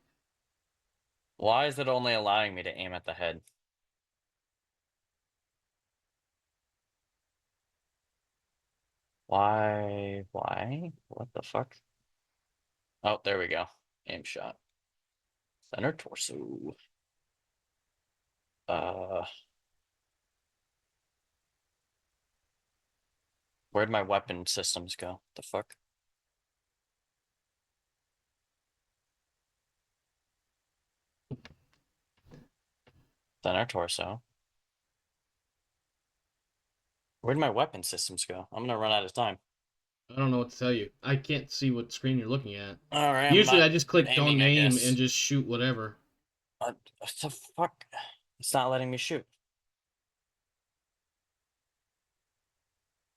[SPEAKER 2] Why is it only allowing me to aim at the head? Why? Why? What the fuck? Oh, there we go. Aim shot. Center torso. Where'd my weapon systems go? The fuck? Center torso. Where'd my weapon systems go? I'm gonna run out of time.
[SPEAKER 1] I don't know what to tell you. I can't see what screen you're looking at.
[SPEAKER 2] All right, I'm
[SPEAKER 1] Usually
[SPEAKER 2] not
[SPEAKER 1] I just click don't
[SPEAKER 2] aiming, I
[SPEAKER 1] name and
[SPEAKER 2] guess.
[SPEAKER 1] just shoot whatever.
[SPEAKER 2] What the fuck? It's not letting me shoot.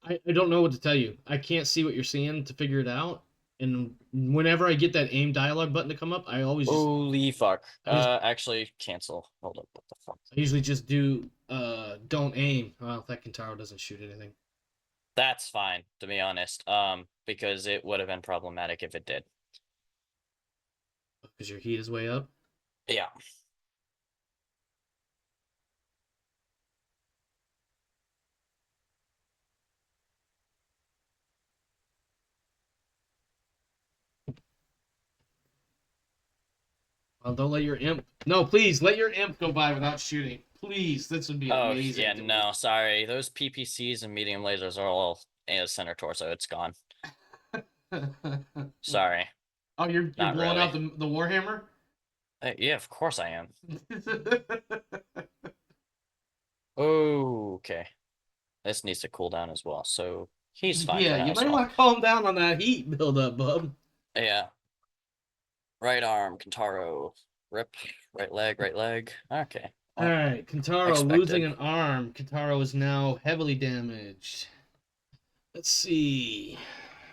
[SPEAKER 1] I don't know what to tell you. I can't see what you're seeing to figure it out. And whenever I get that aim dialog button to come up,
[SPEAKER 2] Holy fuck.
[SPEAKER 1] I just
[SPEAKER 2] Actually, cancel. Hold up. What the fuck?
[SPEAKER 1] I usually just do don't aim. Well, that Kintaro doesn't shoot anything.
[SPEAKER 2] That's fine, to be honest. Because it would have been problematic if it did.
[SPEAKER 1] Because your heat is way up.
[SPEAKER 2] Yeah.
[SPEAKER 1] Well, don't let your imp. No, please let your imp go by without shooting. Please, this would be
[SPEAKER 2] Oh,
[SPEAKER 1] amazing.
[SPEAKER 2] yeah,
[SPEAKER 1] to
[SPEAKER 2] no, sorry. Those PPCs and medium lasers are all center torso. It's gone.
[SPEAKER 1] me.
[SPEAKER 2] Sorry.
[SPEAKER 1] Oh, you're
[SPEAKER 2] Not
[SPEAKER 1] blowing
[SPEAKER 2] really.
[SPEAKER 1] out the Warhammer?
[SPEAKER 2] Yeah, of course I am. Okay. This needs to cool down as well. So he's fine
[SPEAKER 1] Yeah,
[SPEAKER 2] for now
[SPEAKER 1] you
[SPEAKER 2] as
[SPEAKER 1] might
[SPEAKER 2] well.
[SPEAKER 1] want to calm down on that heat buildup, bub.
[SPEAKER 2] Yeah. Right arm, Kentaro. Rip. Right leg, right leg. Okay.
[SPEAKER 1] All
[SPEAKER 2] Well,
[SPEAKER 1] right, Kintaro losing
[SPEAKER 2] expected.
[SPEAKER 1] an arm. Kintaro is now heavily damaged. Let's see.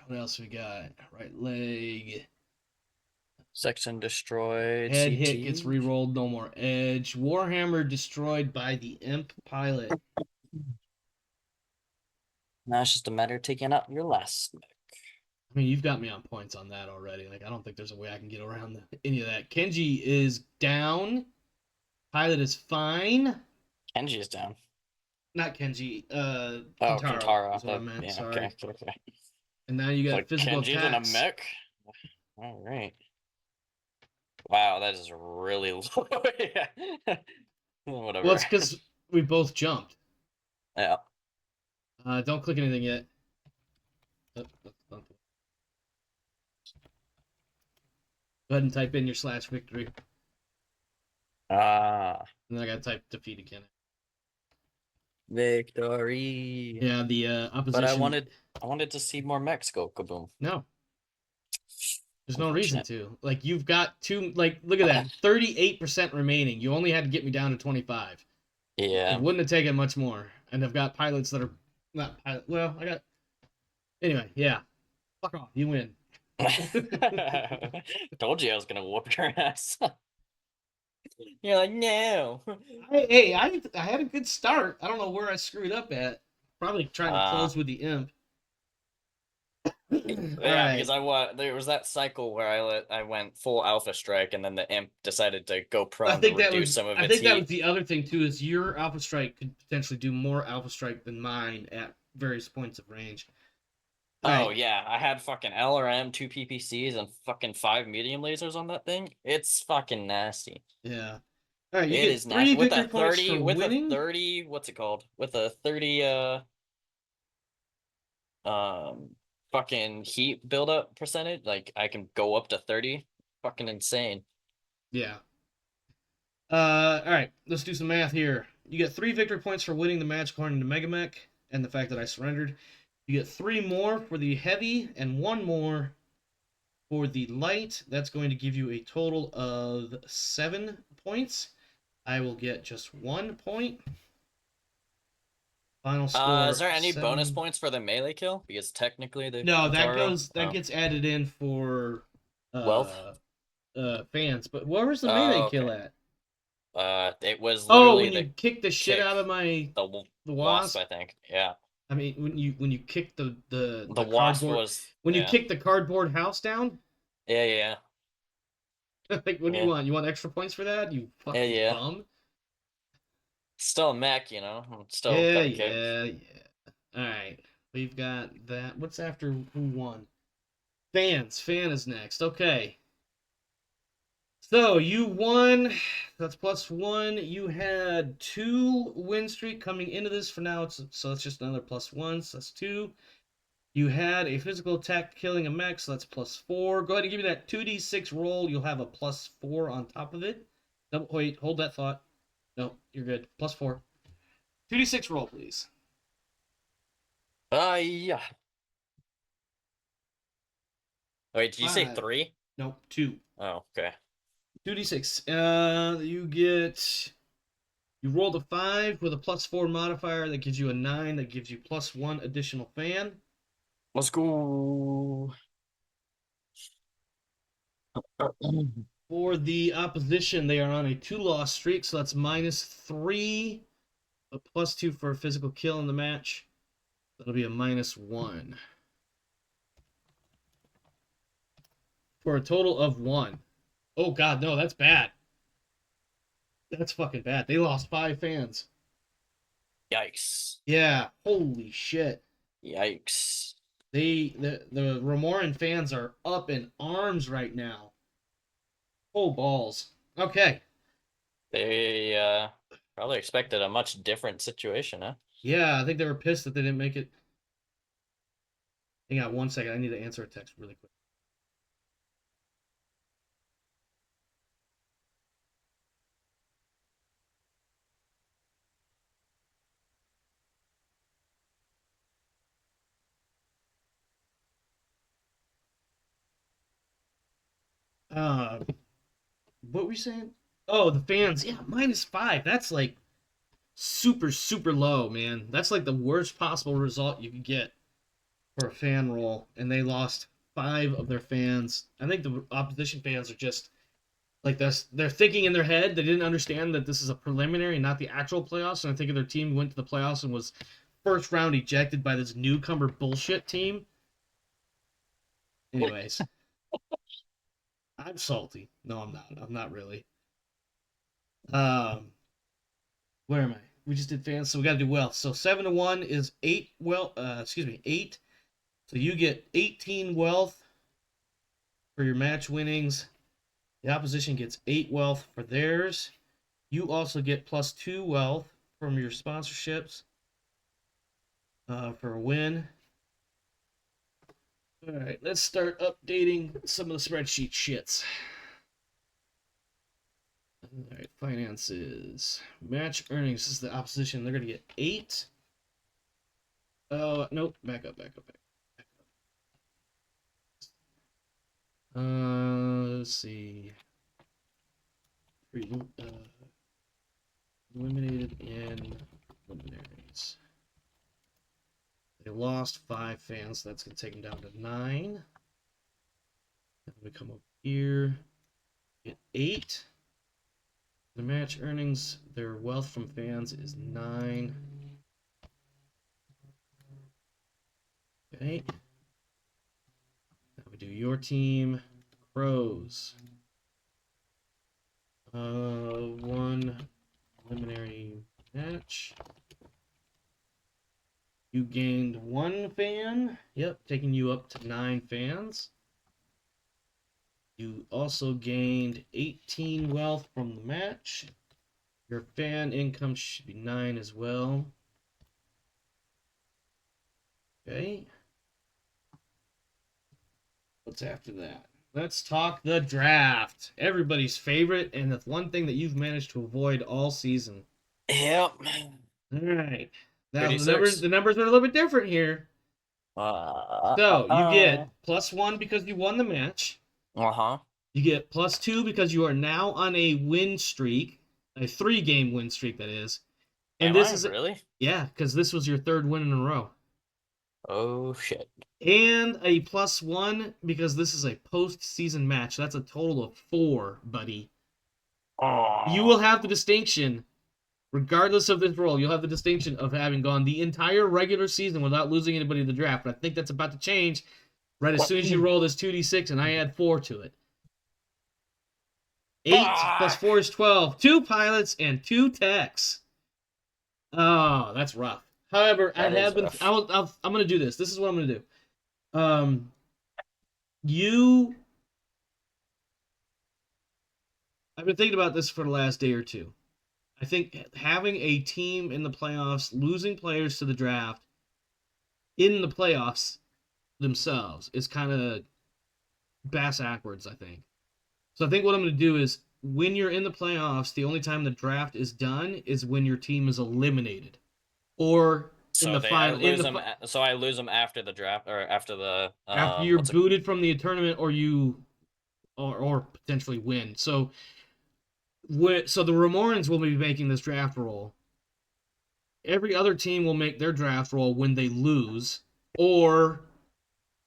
[SPEAKER 1] What else we got? Right leg.
[SPEAKER 2] Section destroyed.
[SPEAKER 1] Head hit gets
[SPEAKER 2] CT.
[SPEAKER 1] rerolled, no more edge. Warhammer destroyed by the Imp pilot.
[SPEAKER 2] Now it's just a matter of taking out your last.
[SPEAKER 1] I mean, you've got me on points on that already. Like, I don't think there's a way I can get around any of that. Kenji is down. Pilot is fine.
[SPEAKER 2] Kenji is down.
[SPEAKER 1] Not Kenji.
[SPEAKER 2] Oh,
[SPEAKER 1] Kintaro
[SPEAKER 2] Kentaro.
[SPEAKER 1] is what I meant.
[SPEAKER 2] Yeah,
[SPEAKER 1] Sorry.
[SPEAKER 2] okay.
[SPEAKER 1] And now you
[SPEAKER 2] So
[SPEAKER 1] got physical
[SPEAKER 2] Kenji's in a
[SPEAKER 1] attacks.
[SPEAKER 2] mech? All right. Wow, that is really low. Yeah. Whatever.
[SPEAKER 1] Well, it's because we both jumped.
[SPEAKER 2] Yeah.
[SPEAKER 1] Don't click anything yet. Go ahead and type in your /victory.
[SPEAKER 2] Ah,
[SPEAKER 1] And then I gotta type defeat again.
[SPEAKER 2] victory.
[SPEAKER 1] Yeah, the opposition.
[SPEAKER 2] But I wanted to see more mechs go kaboom.
[SPEAKER 1] No, there's no reason to. Like, you've got two. Like, look at that, 38% remaining. You only had to get me down to 25.
[SPEAKER 2] Yeah.
[SPEAKER 1] It wouldn't have taken much more. And I've got pilots that are not pilot. Well, I got. Anyway, yeah. Fuck off. You win.
[SPEAKER 2] Told you I was gonna whoop your ass. You're like, no.
[SPEAKER 1] I had a good start. I don't know where I screwed up at. Probably trying to close with the imp.
[SPEAKER 2] Yeah, because there was that cycle where I went full alpha strike, and then the imp decided to go prone to reduce some of
[SPEAKER 1] I
[SPEAKER 2] its
[SPEAKER 1] think that
[SPEAKER 2] heat.
[SPEAKER 1] was the other thing too. Is your alpha strike could potentially do more alpha strike than mine at various points of range.
[SPEAKER 2] Oh yeah, I had fucking LRM, 2 PPCs, and fucking 5 medium lasers on that thing. It's fucking nasty.
[SPEAKER 1] Yeah. All right, you
[SPEAKER 2] It
[SPEAKER 1] get
[SPEAKER 2] is
[SPEAKER 1] three
[SPEAKER 2] nasty.
[SPEAKER 1] victory points for winning.
[SPEAKER 2] what's it called? With a 30 fucking heat buildup percentage, like I can go up to 30. Fucking insane.
[SPEAKER 1] Yeah. All right, let's do some math here. You get 3 victory points for winning the match according to Megamech and the fact that I surrendered. You get 3 more for the heavy and 1 more for the light. That's going to give you a total of 7 points. I will get just 1 point. Final score.
[SPEAKER 2] Is there any
[SPEAKER 1] 7.
[SPEAKER 2] bonus points for the melee kill? Because technically the
[SPEAKER 1] No,
[SPEAKER 2] Kintaro-
[SPEAKER 1] that gets added in for
[SPEAKER 2] Wealth?
[SPEAKER 1] fans. But where was the melee
[SPEAKER 2] Oh,
[SPEAKER 1] kill
[SPEAKER 2] okay.
[SPEAKER 1] at?
[SPEAKER 2] It was
[SPEAKER 1] Oh,
[SPEAKER 2] literally
[SPEAKER 1] when you kick the shit out of
[SPEAKER 2] the
[SPEAKER 1] the
[SPEAKER 2] wasp,
[SPEAKER 1] wasp.
[SPEAKER 2] I think. Yeah.
[SPEAKER 1] I mean, when you kick the
[SPEAKER 2] wasp
[SPEAKER 1] cardboard,
[SPEAKER 2] was
[SPEAKER 1] when you kick the cardboard house down.
[SPEAKER 2] Yeah.
[SPEAKER 1] Like, what do you want? You want extra points for that? You fucking
[SPEAKER 2] Yeah.
[SPEAKER 1] bum.
[SPEAKER 2] Still a mech, you know. Still
[SPEAKER 1] Yeah,
[SPEAKER 2] got kicked.
[SPEAKER 1] yeah. All right, we've got that. What's after who won? Fans. Fan is next. Okay. So you won. That's +1. You had 2 win streak coming into this. For now, so that's just another +1. So that's 2. You had a physical attack killing a mech, so that's +4. Go ahead and give me that 2d6 roll. You'll have a +4 on top of it. Wait, hold that thought. No, you're good. +4. 2d6 roll, please.
[SPEAKER 2] Yeah. Wait, did you say
[SPEAKER 1] 5.
[SPEAKER 2] 3?
[SPEAKER 1] Nope, 2.
[SPEAKER 2] Oh, okay.
[SPEAKER 1] 2d6. You rolled a 5 with a +4 modifier. That gives you a 9. That gives you +1 additional fan.
[SPEAKER 2] Let's go.
[SPEAKER 1] For the opposition, they are on a 2-loss streak, so that's -3, a +2 for a physical kill in the match. That'll be a -1. For a total of 1. Oh, God, no, that's bad. That's fucking bad. They lost 5 fans.
[SPEAKER 2] Yikes.
[SPEAKER 1] Yeah, holy shit.
[SPEAKER 2] Yikes.
[SPEAKER 1] The Ramoran fans are up in arms right now. Oh, balls. Okay.
[SPEAKER 2] They probably expected a much different situation, huh?
[SPEAKER 1] Yeah, I think they were pissed that they didn't make it. Hang on 1 second. I need to answer a text really quick. What were you saying? Oh, the fans. Yeah, -5. That's like super, super low, man. That's like the worst possible result you could get for a fan roll. And they lost 5 of their fans. I think the opposition fans are just like this. They're thinking in their head. They didn't understand that this is a preliminary and not the actual playoffs. And I think their team went to the playoffs and was first round ejected by this newcomer bullshit team. Anyways, I'm salty. No, I'm not. I'm not really. Um, where am I? We just did fans, so we got to do wealth. So 7-1 is 8. Well, excuse me, 8. So you get 18 wealth for your match winnings. The opposition gets 8 wealth for theirs. You also get +2 wealth from your sponsorships for a win. All right, let's start updating some of the spreadsheet shits. All right, finances. Match earnings. This is the opposition. They're going to get 8. Oh, nope. Back up. Let's see. Eliminated in preliminaries. They lost 5 fans, so that's going to take them down to 9. Then we come up here, get 8. The match earnings, their wealth from fans is 9. Okay. Now we do your team, Crows. 1 preliminary match. You gained 1 fan. Yep, taking you up to 9 fans. You also gained 18 wealth from the match. Your fan income should be 9 as well. Okay. What's after that? Let's talk the draft. Everybody's favorite, and the one thing that you've managed to avoid all season.
[SPEAKER 2] Yep.
[SPEAKER 1] All right. Now
[SPEAKER 2] 36.
[SPEAKER 1] the numbers are a little bit different here. So you get +1 because you won the match.
[SPEAKER 2] Uh-huh.
[SPEAKER 1] You get +2 because you are now on a win streak, a 3-game win streak, that is. And
[SPEAKER 2] Am
[SPEAKER 1] this
[SPEAKER 2] I
[SPEAKER 1] is
[SPEAKER 2] really?
[SPEAKER 1] Yeah, because this was your 3rd win in a row.
[SPEAKER 2] Oh shit.
[SPEAKER 1] And a +1 because this is a postseason match. That's a total of 4, buddy. You will have the distinction, regardless of this role, you'll have the distinction of having gone the entire regular season without losing anybody in the draft. But I think that's about to change right as soon as you roll this 2d6 and I add 4 to it. 8 plus 4 is 12. 2 pilots and 2 techs. Oh, that's rough. However, I'm going to do this. This is what I'm going to do. You I've been thinking about this for the last day or two. I think having a team in the playoffs losing players to the draft in the playoffs themselves is kind of bass backwards, I think. So I think what I'm going to do is when you're in the playoffs, the only time the draft is done is when your team is eliminated, or in
[SPEAKER 2] So
[SPEAKER 1] the
[SPEAKER 2] they I
[SPEAKER 1] final
[SPEAKER 2] lose them. So I lose them after the draft or after the
[SPEAKER 1] after you're
[SPEAKER 2] what's it?
[SPEAKER 1] booted from the tournament, or you or potentially win. So so the Ramorans will be making this draft roll. Every other team will make their draft roll when they lose, or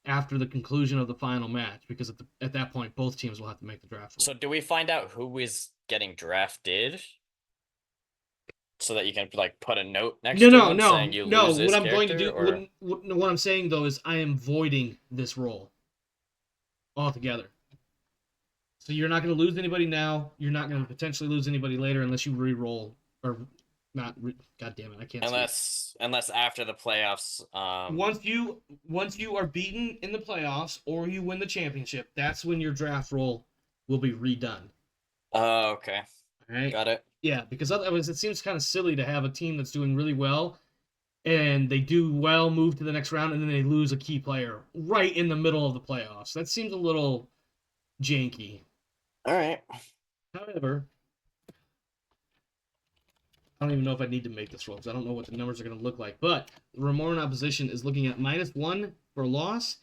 [SPEAKER 1] after the conclusion of the final match, because at that point both teams will have to make the draft roll.
[SPEAKER 2] So do we find out who is getting drafted so that you can like put a note next
[SPEAKER 1] No,
[SPEAKER 2] to
[SPEAKER 1] no,
[SPEAKER 2] them saying
[SPEAKER 1] no,
[SPEAKER 2] you
[SPEAKER 1] no.
[SPEAKER 2] lose
[SPEAKER 1] What
[SPEAKER 2] this
[SPEAKER 1] I'm going to
[SPEAKER 2] character
[SPEAKER 1] do,
[SPEAKER 2] or
[SPEAKER 1] what I'm saying though, is I am voiding this roll altogether. So you're not going to lose anybody now. You're not going to potentially lose anybody later unless you re-roll or not. God damn it, I can't speak.
[SPEAKER 2] unless after the playoffs
[SPEAKER 1] Once you are beaten in the playoffs or you win the championship, that's when your draft roll will be redone.
[SPEAKER 2] oh, okay.
[SPEAKER 1] All right.
[SPEAKER 2] Got it.
[SPEAKER 1] Yeah, because otherwise it seems kind of silly to have a team that's doing really well and they do well, move to the next round, and then they lose a key player right in the middle of the playoffs. That seems a little janky.
[SPEAKER 2] All right.
[SPEAKER 1] However, I don't even know if I need to make this roll because I don't know what the numbers are going to look like. But Ramoran Opposition is looking at -1 for loss,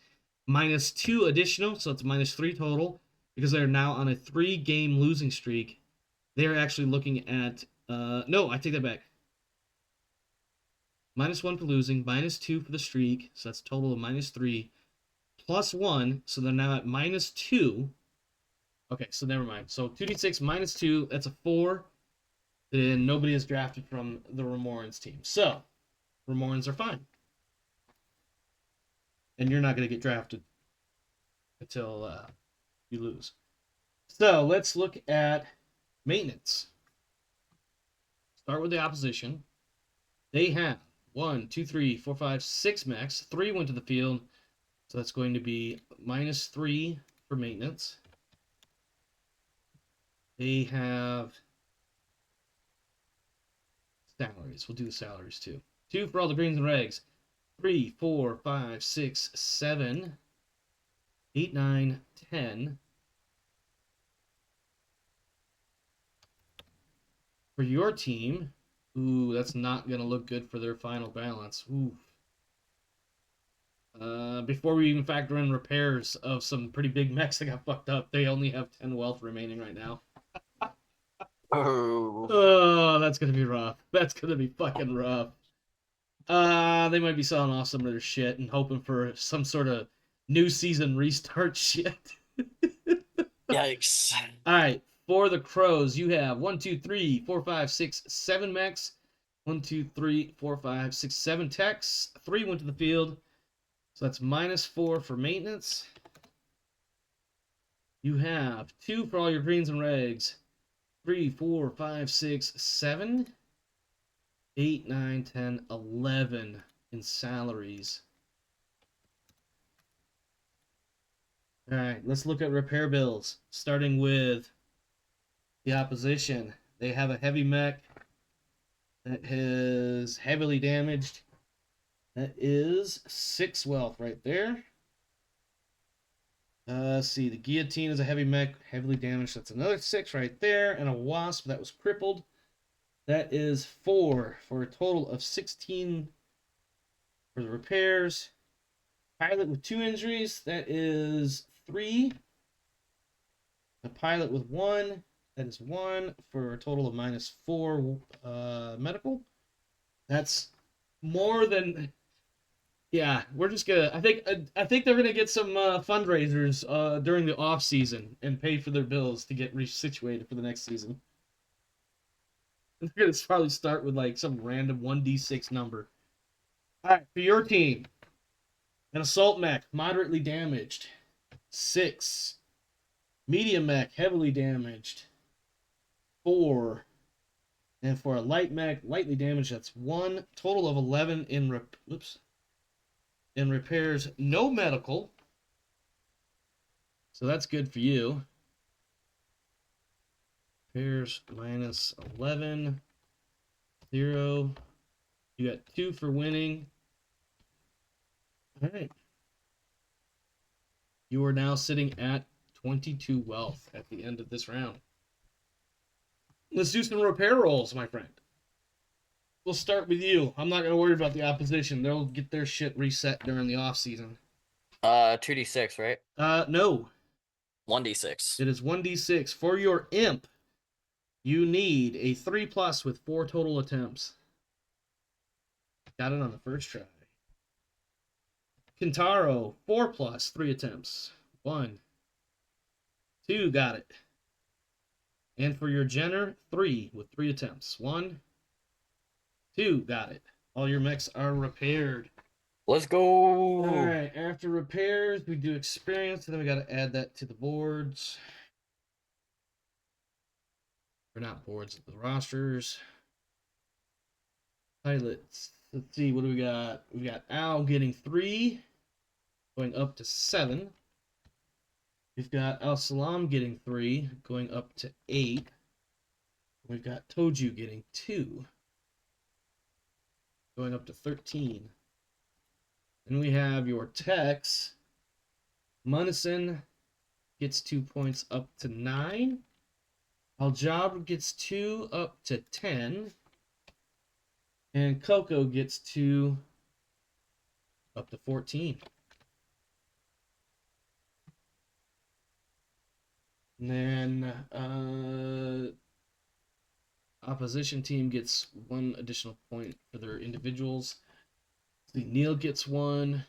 [SPEAKER 1] -2 additional, so it's -3 total because they're now on a 3-game losing streak. They're actually looking at no, I take that back. -1 for losing, -2 for the streak, so that's a total of -3, +1, so they're now at -2. Okay, so never mind. So 2d6 -2, that's a 4. Then nobody is drafted from the Ramorans team. So, Ramorans are fine. And you're not going to get drafted until you lose. So, let's look at maintenance. Start with the opposition. They have 1, 2, 3, 4, 5, 6 mechs. 3 went to the field. So that's going to be -3 for maintenance. They have salaries. We'll do the salaries too. 2 for all the greens and regs. 3, 4, 5, 6, 7, 8, 9, 10. For your team, ooh, that's not going to look good for their final balance. Ooh. Before we even factor in repairs of some pretty big mechs that got fucked up, they only have 10 wealth remaining right now.
[SPEAKER 2] Oh.
[SPEAKER 1] Oh, that's going to be rough. That's going to be fucking rough. They might be selling off some of their shit and hoping for some sort of new season restart shit.
[SPEAKER 2] Yikes.
[SPEAKER 1] All right, for the Crows, you have 1, 2, 3, 4, 5, 6, 7 mechs. 1, 2, 3, 4, 5, 6, 7 techs. 3 went to the field. So that's -4 for maintenance. You have 2 for all your greens and regs. 3, 4, 5, 6, 7, 8, 9, 10, 11 in salaries. All right, let's look at repair bills. Starting with the opposition. They have a heavy mech that is heavily damaged. That is 6 wealth right there. Let's see, the guillotine is a heavy mech, heavily damaged. That's another 6 right there. And a wasp that was crippled. That is 4 for a total of 16 for the repairs. Pilot with 2 injuries, that is 3. A pilot with 1, that is 1 for a total of -4 medical. That's more than. Yeah, we're just gonna. I think they're gonna get some fundraisers during the off season and pay for their bills to get resituated for the next season. They're gonna probably start with like some random 1d6 number. All right, for your team, an assault mech moderately damaged, 6. Medium mech heavily damaged, 4. And for a light mech lightly damaged, that's 1. Total of 11 in repairs, no medical. So that's good for you. Repairs minus 11. 0. You got 2 for winning. All right. You are now sitting at 22 wealth at the end of this round. Let's do some repair rolls, my friend. We'll start with you. I'm not going to worry about the opposition. They'll get their shit reset during the off season.
[SPEAKER 2] 2d6, right?
[SPEAKER 1] No.
[SPEAKER 2] 1d6.
[SPEAKER 1] It is 1d6. For your imp, you need a 3+ with 4 total attempts. Got it on the first try. Kintaro, 4+, 3 attempts. 1. 2, got it. And for your Jenner, 3 with 3 attempts. 1. 2, got it. All your mechs are repaired.
[SPEAKER 2] Let's go.
[SPEAKER 1] All right, after repairs, we do experience, and then we got to add that to the boards. Or not boards, the rosters. Pilots. Let's see, what do we got? We got Al getting 3, going up to 7. We've got Al Salam getting 3, going up to 8. We've got Toju getting 2, going up to 13. And we have your Tex. Munison gets 2 points up to 9. Al-Jabr gets 2 up to 10. And Coco gets 2 up to 14. And then opposition team gets 1 additional point for their individuals. See, Neil gets 1.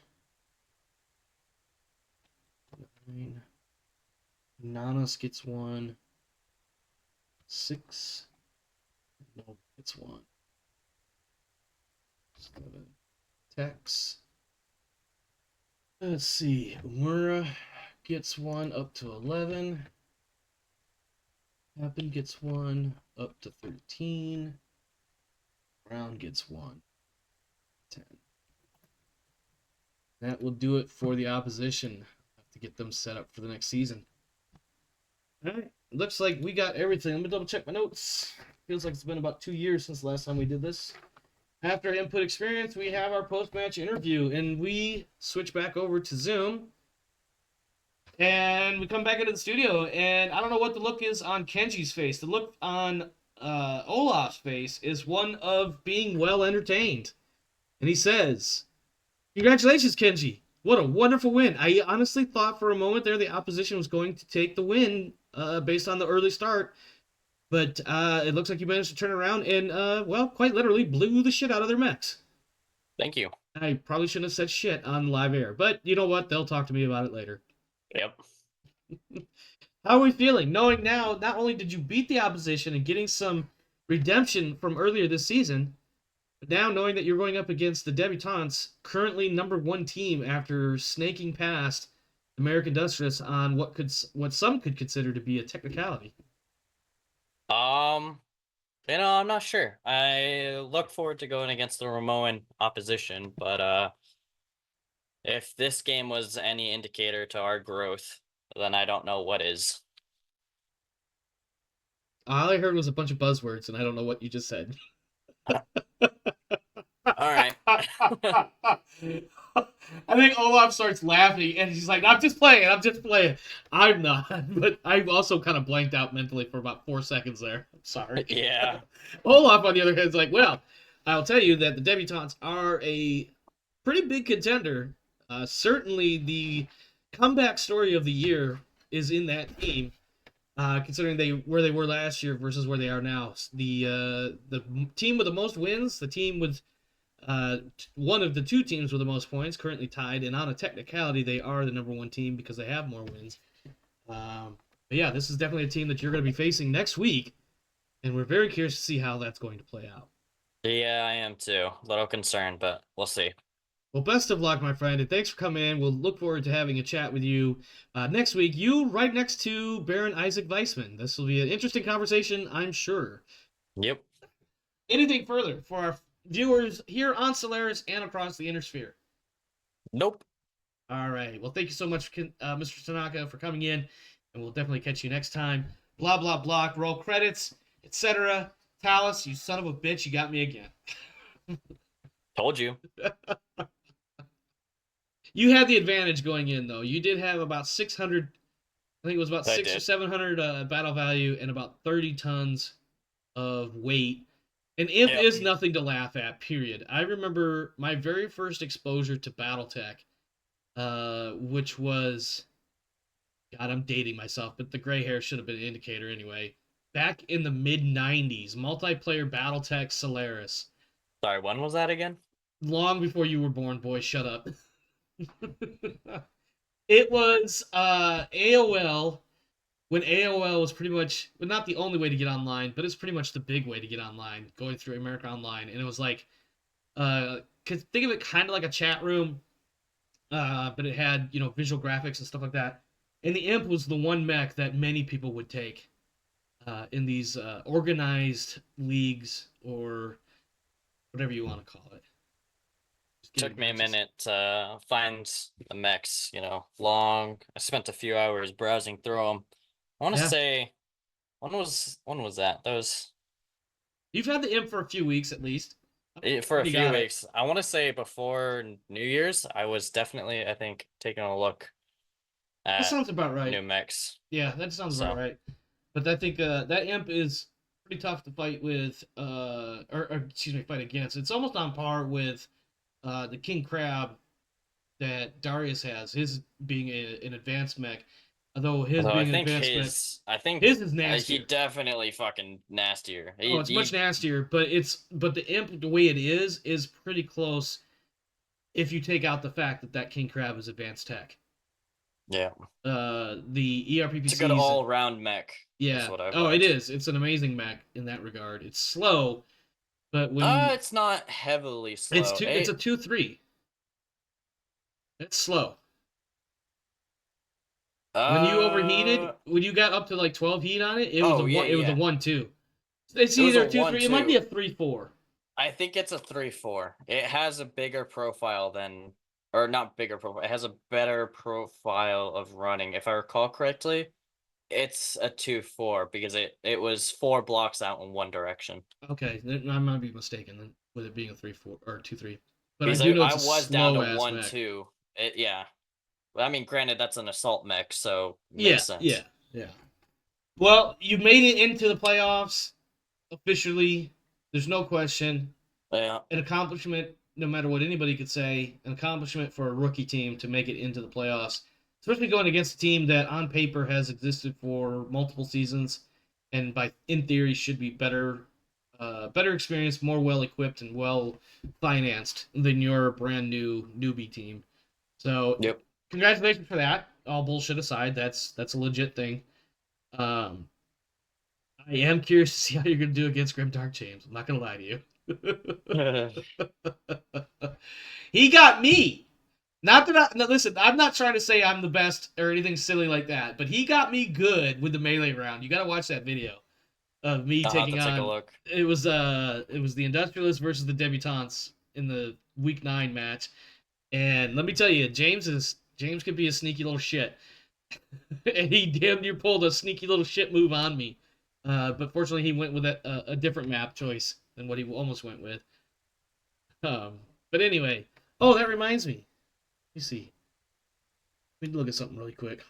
[SPEAKER 1] 9. Nanas gets 1. 6. No gets 1. 7. Tex. Let's see. Umura gets 1 up to 11. Happen gets 1 up to 13. Brown gets 1. 10. That will do it for the opposition. Have to get them set up for the next season. All right. Looks like we got everything. Let me double check my notes. Feels like it's been about 2 years since the last time we did this. After input experience, we have our post-match interview, and we switch back over to Zoom. And we come back into the studio, and I don't know what the look is on Kenji's face. The look on Olaf's face is one of being well entertained. And he says, "Congratulations, Kenji. What a wonderful win. I honestly thought for a moment there the opposition was going to take the win based on the early start. But it looks like you managed to turn around and, well, quite literally blew the shit out of their mechs."
[SPEAKER 2] Thank you.
[SPEAKER 1] I probably shouldn't have said shit on live air, but you know what? They'll talk to me about it later.
[SPEAKER 2] Yep.
[SPEAKER 1] How are we feeling? Knowing now, not only did you beat the opposition and getting some redemption from earlier this season, but now knowing that you're going up against the debutantes, currently #1 team after snaking past American Industrious on what some could consider to be a technicality.
[SPEAKER 2] I'm not sure. I look forward to going against the Ramoran Opposition, but if this game was any indicator to our growth, then I don't know what is.
[SPEAKER 1] All I heard was a bunch of buzzwords, and I don't know what you just said.
[SPEAKER 2] All right.
[SPEAKER 1] I think Olaf starts laughing, and he's like, I'm just playing. I'm not. But I also kind of blanked out mentally for about 4 seconds there. I'm sorry.
[SPEAKER 2] Yeah.
[SPEAKER 1] Olaf, on the other hand, is like, well, I'll tell you that the debutantes are a pretty big contender. Certainly the comeback story of the year is in that team, considering where they were last year versus where they are now. The team with the most wins, the team with one of the 2 teams with the most points, currently tied, and on a technicality, they are the #1 team because they have more wins. But yeah, this is definitely a team that you're going to be facing next week, and we're very curious to see how that's going to play out.
[SPEAKER 2] Yeah, I am too. A little concerned, but we'll see.
[SPEAKER 1] Well, best of luck, my friend, and thanks for coming in. We'll look forward to having a chat with you next week. You right next to Baron Isaac Weissman. This will be an interesting conversation, I'm sure.
[SPEAKER 2] Yep.
[SPEAKER 1] Anything further for our viewers here on Solaris and across the Inner Sphere?
[SPEAKER 2] Nope.
[SPEAKER 1] All right. Well, thank you so much, Mr. Tanaka, for coming in, and we'll definitely catch you next time. blah blah blah, roll credits, etc. Talus, you son of a bitch, you got me again.
[SPEAKER 2] Told you.
[SPEAKER 1] You had the advantage going in though. You did have about 600. I think it was about
[SPEAKER 2] I
[SPEAKER 1] six or
[SPEAKER 2] did.
[SPEAKER 1] 700 battle value and about 30 tons of weight. An imp
[SPEAKER 2] Yep.
[SPEAKER 1] is nothing to laugh at. Period. I remember my very first exposure to BattleTech, which was, God, I'm dating myself, but the gray hair should have been an indicator anyway. Back in the mid '90s, multiplayer BattleTech Solaris.
[SPEAKER 2] Sorry, when was that again?
[SPEAKER 1] Long before you were born, boy. Shut up. It was AOL when AOL was pretty much, well, not the only way to get online, but it's pretty much the big way to get online, going through America Online. And it was like, think of it kind of like a chat room, but it had, visual graphics and stuff like that. And the Imp was the one mech that many people would take in these organized leagues or whatever you want to call it.
[SPEAKER 2] Took me a minute to find the mechs, long. I spent a few hours browsing through them. I want to
[SPEAKER 1] Yeah.
[SPEAKER 2] say, when was that? That was
[SPEAKER 1] You've had the Imp for a few weeks at least.
[SPEAKER 2] for a
[SPEAKER 1] You
[SPEAKER 2] few
[SPEAKER 1] got it.
[SPEAKER 2] weeks. I want to say before New Year's, I was definitely, I think, taking a look
[SPEAKER 1] That
[SPEAKER 2] at
[SPEAKER 1] sounds about right.
[SPEAKER 2] new mechs.
[SPEAKER 1] Yeah, that sounds about
[SPEAKER 2] So,
[SPEAKER 1] right. But I think that Imp is pretty tough to fight with, or excuse me, fight against. It's almost on par with the King Crab that Darius has, his being an advanced mech. Although his
[SPEAKER 2] although
[SPEAKER 1] being an advanced mech,
[SPEAKER 2] I think
[SPEAKER 1] his is
[SPEAKER 2] he
[SPEAKER 1] nastier.
[SPEAKER 2] definitely fucking nastier.
[SPEAKER 1] Oh, it's much nastier, but the Imp, the way it is pretty close if you take out the fact that King Crab is advanced tech.
[SPEAKER 2] Yeah.
[SPEAKER 1] The
[SPEAKER 2] It's a good
[SPEAKER 1] ERPPCs,
[SPEAKER 2] all-round mech. That's
[SPEAKER 1] yeah.
[SPEAKER 2] what I've
[SPEAKER 1] Oh, it
[SPEAKER 2] learned.
[SPEAKER 1] is. It's an amazing mech in that regard. It's slow, but
[SPEAKER 2] It's not heavily
[SPEAKER 1] it's
[SPEAKER 2] slow.
[SPEAKER 1] two, it's a 2-3. It's slow. When you overheated,
[SPEAKER 2] Uh,
[SPEAKER 1] when you got up to like 12 heat on it,
[SPEAKER 2] oh yeah,
[SPEAKER 1] it was a
[SPEAKER 2] yeah.
[SPEAKER 1] 1-2. It's
[SPEAKER 2] It was
[SPEAKER 1] either
[SPEAKER 2] a
[SPEAKER 1] a 2-3. It might be
[SPEAKER 2] 1-2.
[SPEAKER 1] a 3-4.
[SPEAKER 2] I think it's a 3-4. It has a bigger profile than, or not bigger profile. It has a better profile of running. If I recall correctly, it's a 2-4 because it was 4 blocks out in one direction.
[SPEAKER 1] Okay, then I might be mistaken then with it being a 3-4 or 2-3. But I
[SPEAKER 2] Because
[SPEAKER 1] do know
[SPEAKER 2] I
[SPEAKER 1] it's a
[SPEAKER 2] was down
[SPEAKER 1] slow
[SPEAKER 2] to
[SPEAKER 1] ass mech.
[SPEAKER 2] 1-2. Yeah. I mean, granted, that's an assault mech, so
[SPEAKER 1] Yeah,
[SPEAKER 2] makes
[SPEAKER 1] yeah,
[SPEAKER 2] sense.
[SPEAKER 1] yeah. Well, you made it into the playoffs officially. There's no question.
[SPEAKER 2] Yeah.
[SPEAKER 1] An accomplishment, no matter what anybody could say, an accomplishment for a rookie team to make it into the playoffs, especially going against a team that on paper has existed for multiple seasons and by in theory should be better experienced, more well equipped, and well financed than your brand new newbie team. So
[SPEAKER 2] Yep.
[SPEAKER 1] congratulations for that. All bullshit aside, that's a legit thing. Um, I am curious to see how you're gonna do against Grim Dark James. I'm not gonna lie to you. He got me. Not that no, listen, I'm not trying to say I'm the best or anything silly like that, but he got me good with the melee round. You got to watch that video of me
[SPEAKER 2] I'll have to
[SPEAKER 1] taking
[SPEAKER 2] take a
[SPEAKER 1] on.
[SPEAKER 2] look.
[SPEAKER 1] It was the Industrialists versus the Debutantes in the week 9 match, and let me tell you, James could be a sneaky little shit, and he damn near pulled a sneaky little shit move on me. But fortunately, he went with a different map choice than what he almost went with. But anyway, oh, that reminds me. Let me see. Let me look at something really quick.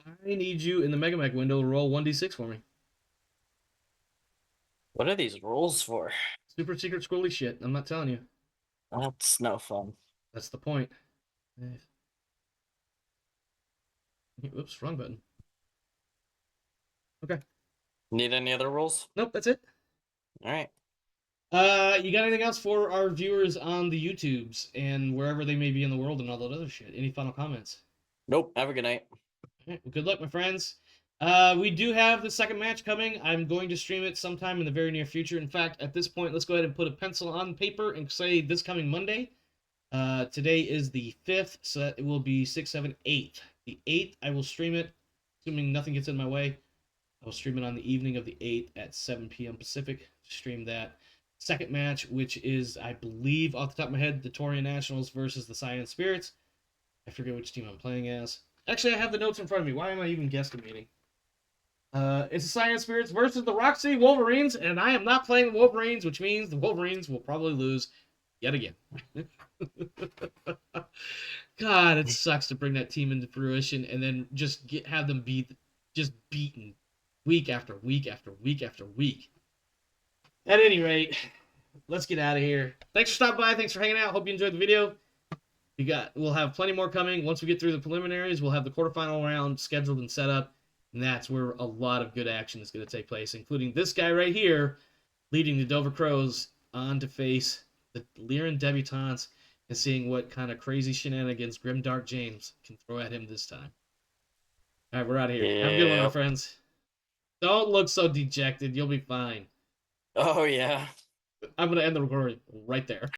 [SPEAKER 1] I need you in the Mega Mech window to roll 1d6 for me.
[SPEAKER 2] What are these rules for?
[SPEAKER 1] Super secret scrolly shit. I'm not telling you.
[SPEAKER 2] That's no fun.
[SPEAKER 1] That's the point. Oops, wrong button. Okay.
[SPEAKER 2] Need any other rules?
[SPEAKER 1] Nope, that's it.
[SPEAKER 2] All right.
[SPEAKER 1] You got anything else for our viewers on the YouTubes and wherever they may be in the world and all that other shit? Any final comments?
[SPEAKER 2] Nope. Have a good night.
[SPEAKER 1] All right, well, good luck, my friends. We do have the second match coming. I'm going to stream it sometime in the very near future. In fact, at this point, let's go ahead and put a pencil on paper and say this coming Monday. Today is the 5th, so it will be 6, 7, 8. The 8th, I will stream it, assuming nothing gets in my way. I will stream it on the evening of the 8th at 7 p.m. Pacific. Stream that second match, which is, I believe, off the top of my head, the Torian Nationals versus the Cyan Spirits. I forget which team I'm playing as. Actually, I have the notes in front of me. Why am I even guesstimating? It's the Science Spirits versus the Rock City Wolverines, and I am not playing the Wolverines, which means the Wolverines will probably lose yet again. God, it sucks to bring that team into fruition and then just have them beaten week after week after week after week. At any rate, let's get out of here. Thanks for stopping by. Thanks for hanging out. Hope you enjoyed the video. We'll have plenty more coming. Once we get through the preliminaries, we'll have the quarterfinal round scheduled and set up, and that's where a lot of good action is going to take place, including this guy right here, leading the Dover Crows on to face the Lyran debutantes and seeing what kind of crazy shenanigans Grimdark James can throw at him this time. All right, we're out of here. Have a good one, my friends. Don't look so dejected. You'll be fine.
[SPEAKER 2] Oh, yeah.
[SPEAKER 1] I'm going to end the recording right there.